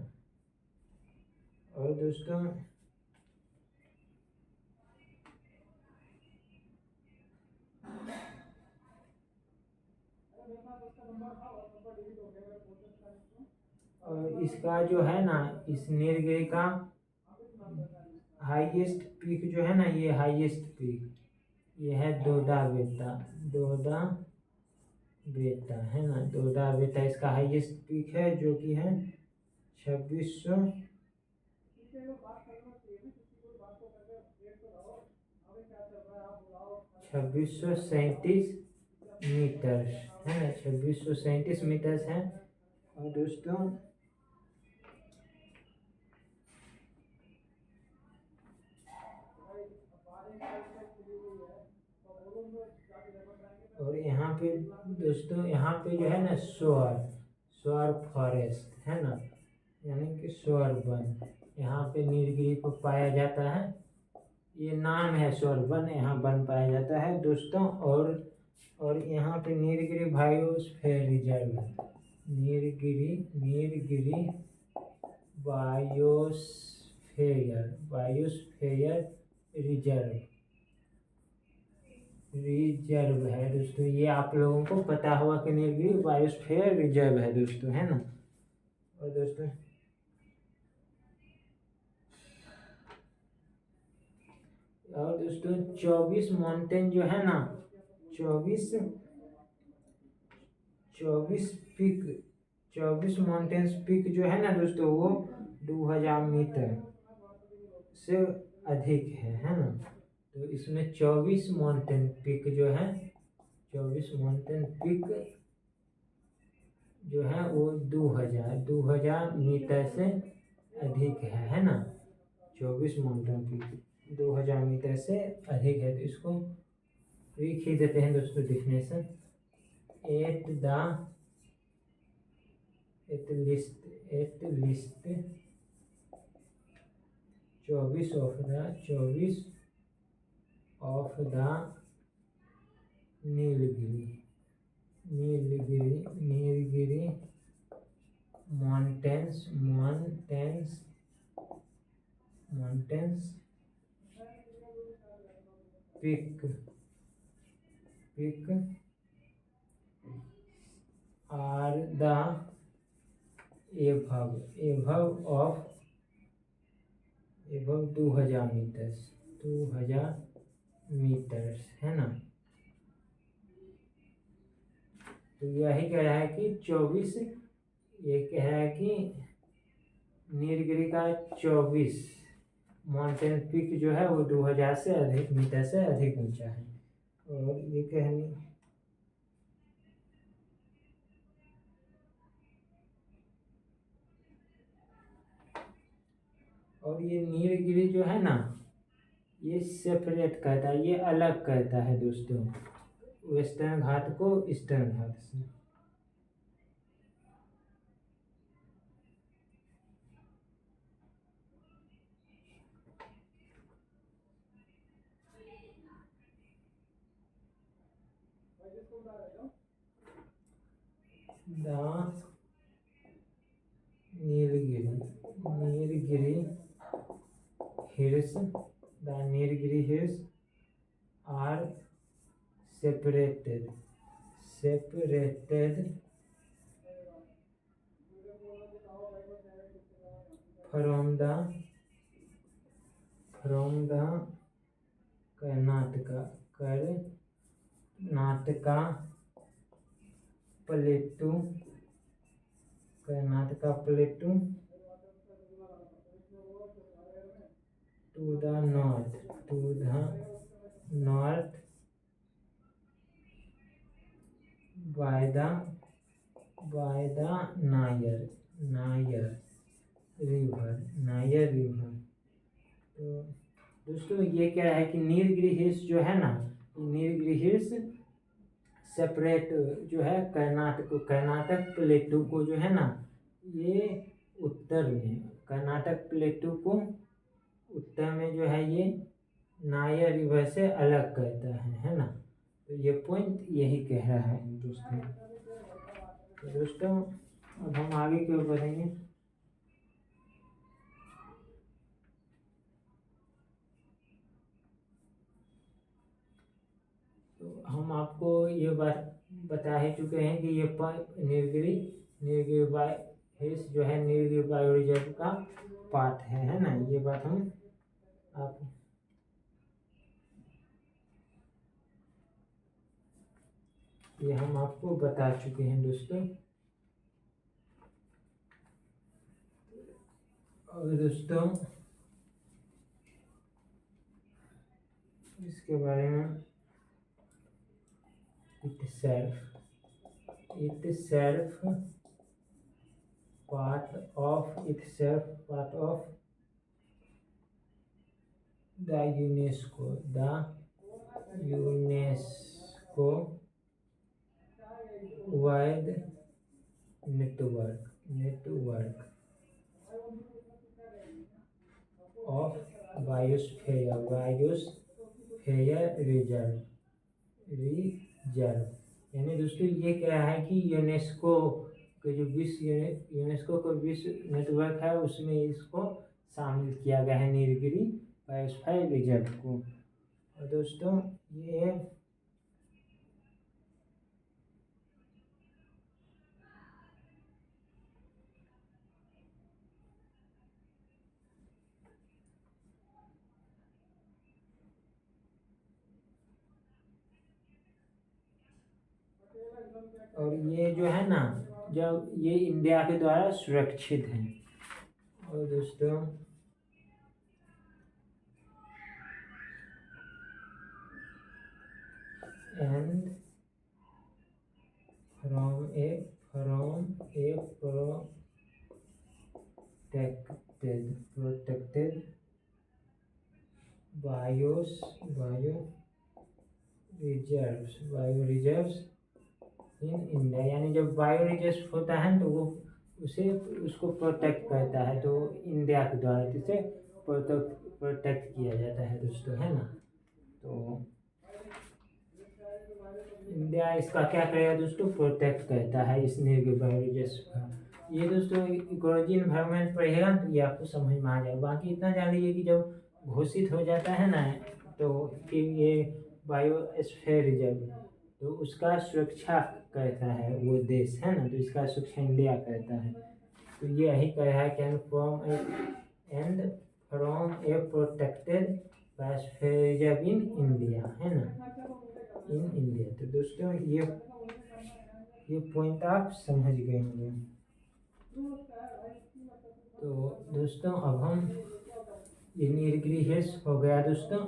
[SPEAKER 1] और दोस्तों और इसका जो है ना, इस नीलगिरी का हाईएस्ट पीक जो है ना, ये हाईएस्ट पीक ये है दोदा बेटा है ना। दोदा बेटा इसका हाईएस्ट पीक है, जो कि है 2637 मीटर है ना, 2637 मीटर है। और दोस्तों और यहाँ पे दोस्तों, यहाँ पे जो है ना स्वर फॉरेस्ट है ना, यानी कि स्वर वन, यहाँ पे नीलगिरी को पाया जाता है। ये नाम है स्वर वन, यहाँ वन पाया जाता है दोस्तों। और यहाँ पे नीलगिरी बायोस्फीयर रिजर्व है, नीलगिरी बायोस्फीयर रिजर्व है दोस्तों। ये आप लोगों को पता होगा कि नीलगिरी बायोस्फीयर रिजर्व है दोस्तों, है ना। और दोस्तों और दोस्तों 24 माउंटेन जो है ना, 24 माउंटेन्स पीक जो है ना दोस्तों, वो 2000 मीटर से अधिक है ना। तो इसमें 24 माउंटेन पीक जो है, 24 माउंटेन पीक जो है वो 2000 मीटर से अधिक है ना। 24 माउंटेन पीक 2000 मीटर से अधिक है। तो इसको लिख ही देते हैं दोस्तों definition, at least 24 of the Nilgiri mountains peak are the above of 2000 meters है ना। तो यही कह रहा है कि 24, ये कह रहा है कि नीलगिरी का 24 माउंटेन पीक जो है वो 2000 से अधिक मीटर से अधिक ऊंचा है। और ये कहनी और ये नीलगिरी जो है ना, ये सेपरेट करता है, ये अलग करता है दोस्तों वेस्टर्न घाट को ईस्टर्न घाट से। Nilgiri hills are separated from the Karnataka plateau to the north by the Nayar river। तो दोस्तों ये क्या है कि नीलगिरी हिल्स जो है ना, नीलगिरी हिल्स सेपरेट जो है कर्नाटक प्लेटू को जो है ना, ये उत्तर में कर्नाटक प्लेटू को उत्तर में जो है ये नायर रिवर से अलग करता है ना। तो ये पॉइंट यही कह रहा है दोस्तों। तो दोस्तों अब हम आगे की ओर बढ़ेंगे। तो हम आपको ये बात बता ही चुके हैं कि ये नीलगिरी हिल्स जो है नीलगिरी बायो रिजर्व का पार्ट है ना। ये बात हम आप ये हम आपको बता चुके हैं दोस्तों। और दोस्तों इसके बारे में itself part of the UNESCO World Network of Biosphere Reserve। यानी दोस्तों ये क्या है कि यूनेस्को के जो यूनेस्को का विश्व नेटवर्क है उसमें इसको शामिल किया गया है नीलगिरी बायोस्फीयर रिजर्व को। और दोस्तों ये और ये जो है ना जब ये इंडिया के द्वारा सुरक्षित है। और दोस्तों and from A protected bio reserves in India. यानी जब बायो रिजर्व होता है तो वो उसको प्रोटेक्ट करता है, तो इंडिया के द्वारा इसे प्रोटेक्ट किया जाता है दोस्तों, है ना। तो इंडिया इसका क्या करेगा दोस्तों, प्रोटेक्ट करता है इस नीलगिरी बायो रिजर्व का। ये दोस्तों इकोलॉजी एनवायरनमेंट पढ़ेगा तो ये आपको समझ में आ जाएगा। बाकी इतना जान लीजिए कि जब घोषित हो जाता है ना तो कि ये बायोस्फीयर रिजर्व तो उसका सुरक्षा करता है वो देश, है ना। तो इसका सुरक्षा इंडिया करता है। तो ये यही कह रहा है कि from A protected biosphere reserve in India, है ना, इन इंडिया। तो दोस्तों ये पॉइंट आप समझ गए होंगे। तो दोस्तों अब हम ये नीलगिरी हिल्स हो गया दोस्तों।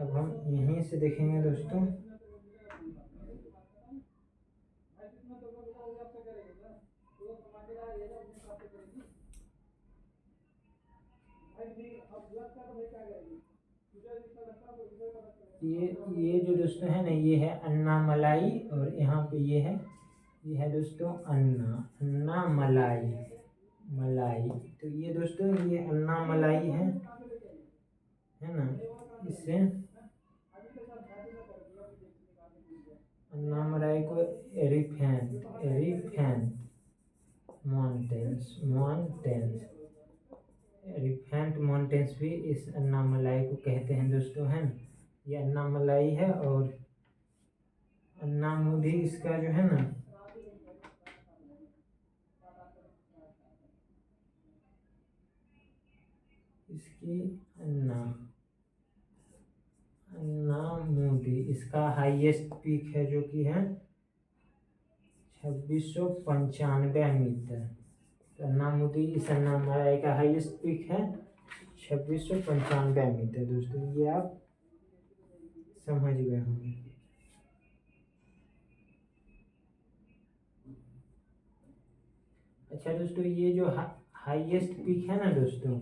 [SPEAKER 1] अब हम यहीं से देखेंगे दोस्तों। ये जो दोस्तों है ना ये है अन्नामलाई और यहाँ पे ये है दोस्तों अन्नामलाई। तो ये दोस्तों ये अन्नामलाई है ना। इससे अन्नामलाई को एलिफेंट माउंटेन्स भी इस अन्नामलाई को कहते हैं दोस्तों, है ना। ये अन्नामलाई है और अन्नामुदी इसका जो है ना इसकी अन्नामुदी इसका हाईएस्ट पीक है जो कि है 2695 मीटर। तो अन्नामुदी इस अन्नामलाई का हाईएस्ट पीक है 2695 मीटर दोस्तों। ये आप समझ गए होंगे। अच्छा दोस्तों ये जो हाईएस्ट पीक है ना दोस्तों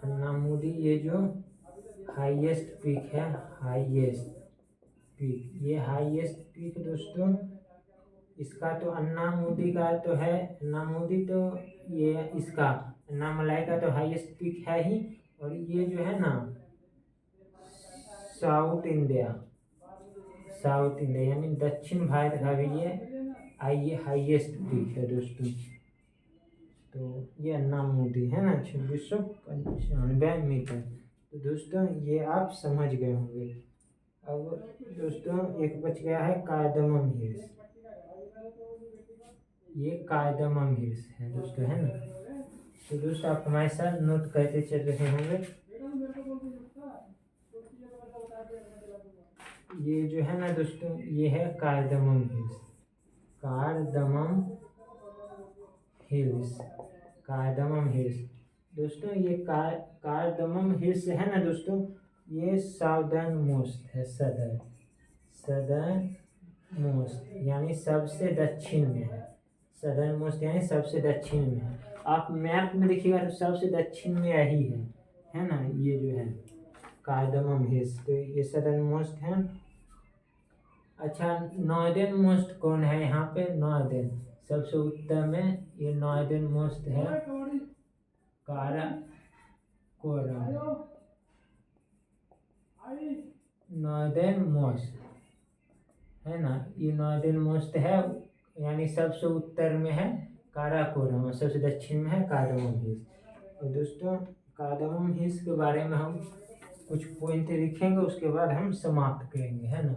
[SPEAKER 1] अन्नामुदी, ये जो हाईएस्ट पीक है पीक, ये हाईएस्ट पीक दोस्तों इसका तो अन्नामुदी का तो है, अन्नामुदी तो ये इसका अन्नामलाई का तो हाईएस्ट पीक है ही, और ये जो है ना साउथ इंडिया यानी दक्षिण भारत का भी ये हाईएस्ट पीक है दोस्तों। तो ये अन्नामुदी है ना 2695 मीटर। तो दोस्तों ये आप समझ गए होंगे। अब दोस्तों एक बच गया है कार्डमम हिल्स, ये कार्डमम हिल्स है दोस्तों, है ना। तो दोस्तों आप हमारे साथ नोट करते चल रहे होंगे। ये जो है ना दोस्तों ये है cardamom hills, cardamom hills, cardamom hills. दोस्तों ये कार्डमम हिल्स है ना दोस्तों, ये साउदर्न मोस्ट है, सदर्न मोस्ट यानी सबसे दक्षिण में है, सदर्न मोस्ट यानी सबसे दक्षिण में है। आप मैप में देखिएगा तो सबसे दक्षिण में यही है ना, ये जो है कार्डमम हिल्स। तो ये सदर्न मोस्ट है। अच्छा नॉर्दर्न मोस्ट कौन है यहाँ पे? नॉर्दर्न सबसे उत्तर में ये नॉर्दर्न मोस्ट है काराकोरम, नॉर्दर्न मोस्ट है ना, ये नॉर्दर्न मोस्ट है यानी सबसे उत्तर में है काराकोरम, और सबसे दक्षिण में है कार्डमम हिल्स। और दोस्तों कार्डमम हिल्स के बारे में हम कुछ पॉइंट लिखेंगे, उसके बाद हम समाप्त करेंगे, है ना।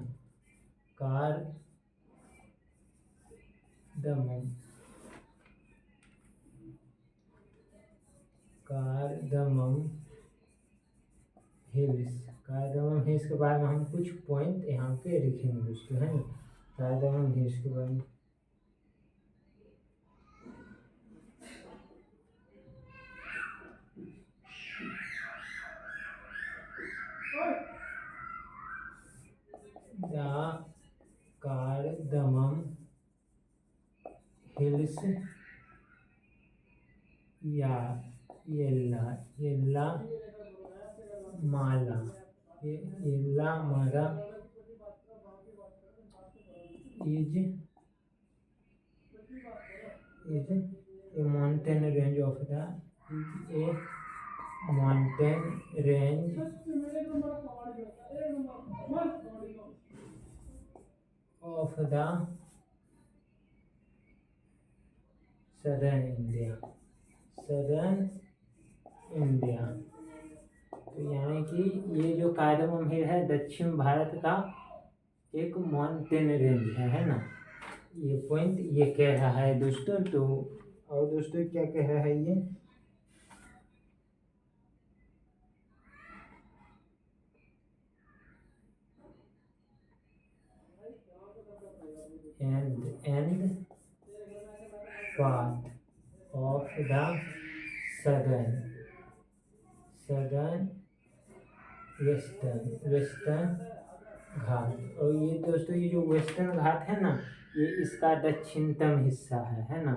[SPEAKER 1] कार्डमम हिल्स के बारे में हम कुछ पॉइंट यहाँ पे लिखेंगे दोस्तों, है ना। कार्डमम हिल्स के बारे में कार्डमम हिल्स या येल्ला माला is a mountain range of the southern India। तो यानी कि ये जो कार्डमम हिल है दक्षिण भारत का एक माउंटेन रेंज है ना, ये पॉइंट ये कह रहा है दोस्तों। तो और दोस्तों क्या कह रहा है ये, and path of the southern Western Ghat. और ये दोस्तों ये जो वेस्टर्न घाट है ना, ये इसका दक्षिणतम हिस्सा है ना।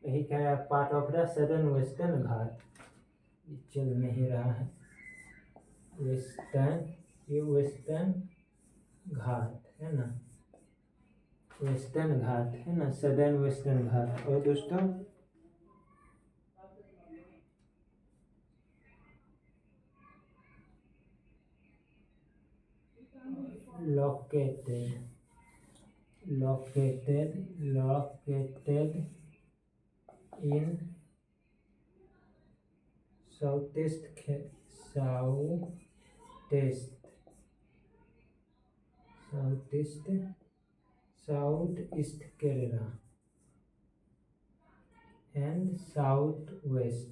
[SPEAKER 1] यही कह रहा है part of the southern Western Ghat. ये चल नहीं रहा है, ये वेस्टर्न घाट है ना, वेस्टर्न घाट है ना, सदर्न वेस्टर्न घाट। और दोस्तों located in southeast Kerala and southwest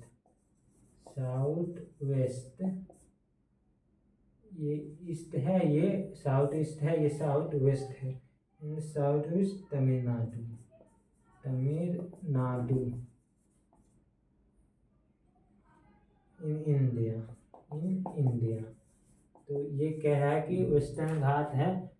[SPEAKER 1] ये ईस्ट है, ये साउथ ईस्ट है, ये साउथ वेस्ट है, in south west Tamil Nadu in India. तो ये कह रहा है कि वेस्टर्न घाट है,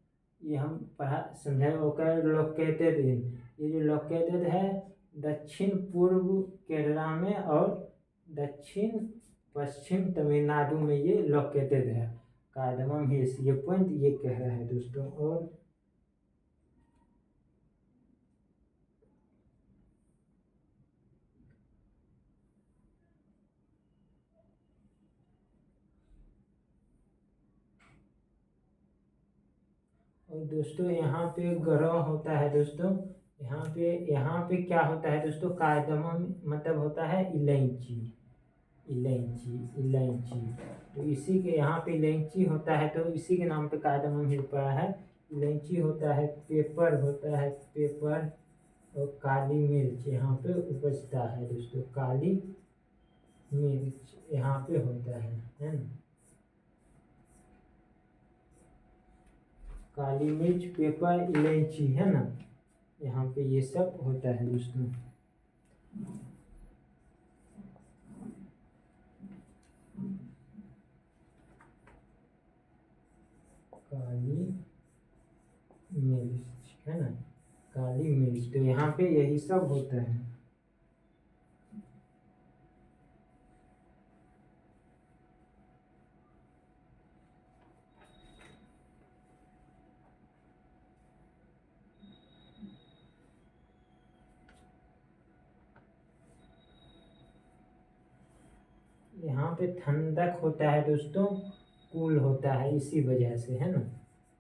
[SPEAKER 1] ये हम पढ़ा समझाए होकर लोकेटेड इन, ये जो लोकेटेड है दक्षिण पूर्व केरला में और दक्षिण पश्चिम तमिलनाडु में ये लोकेटेड है कार्डमम हिल्स। ये पॉइंट ये कह रहा है दोस्तों। और और दोस्तों यहाँ पे ग्रह होता है दोस्तों, यहाँ पे क्या होता है दोस्तों, कार्डमम मतलब होता है इलायची, इलायची। तो इसी के यहाँ पे इलायची होता है, तो इसी के नाम पे कार्डमम मिल पड़ा है। इलायची होता है, पेपर होता है, पेपर, और काली मिर्च यहाँ पे उपजता है दोस्तों, काली मिर्च यहाँ पे होता है ना। काली मिर्च, पेपर, इलायची है ना, यहाँ पे ये सब होता है दोस्तों। काली मिर्च है ना, काली मिर्च, तो यहाँ पे यही सब होता है। यहाँ पे ठंडक होता है दोस्तों, कूल होता है, इसी वजह से है ना,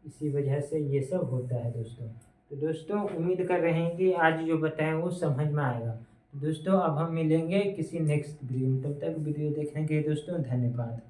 [SPEAKER 1] इसी वजह से ये सब होता है दोस्तों। तो दोस्तों उम्मीद कर रहे हैं कि आज जो बताएं वो समझ में आएगा। दोस्तों अब हम मिलेंगे किसी नेक्स्ट वीडियो में, तब तक वीडियो देखने के लिए दोस्तों धन्यवाद।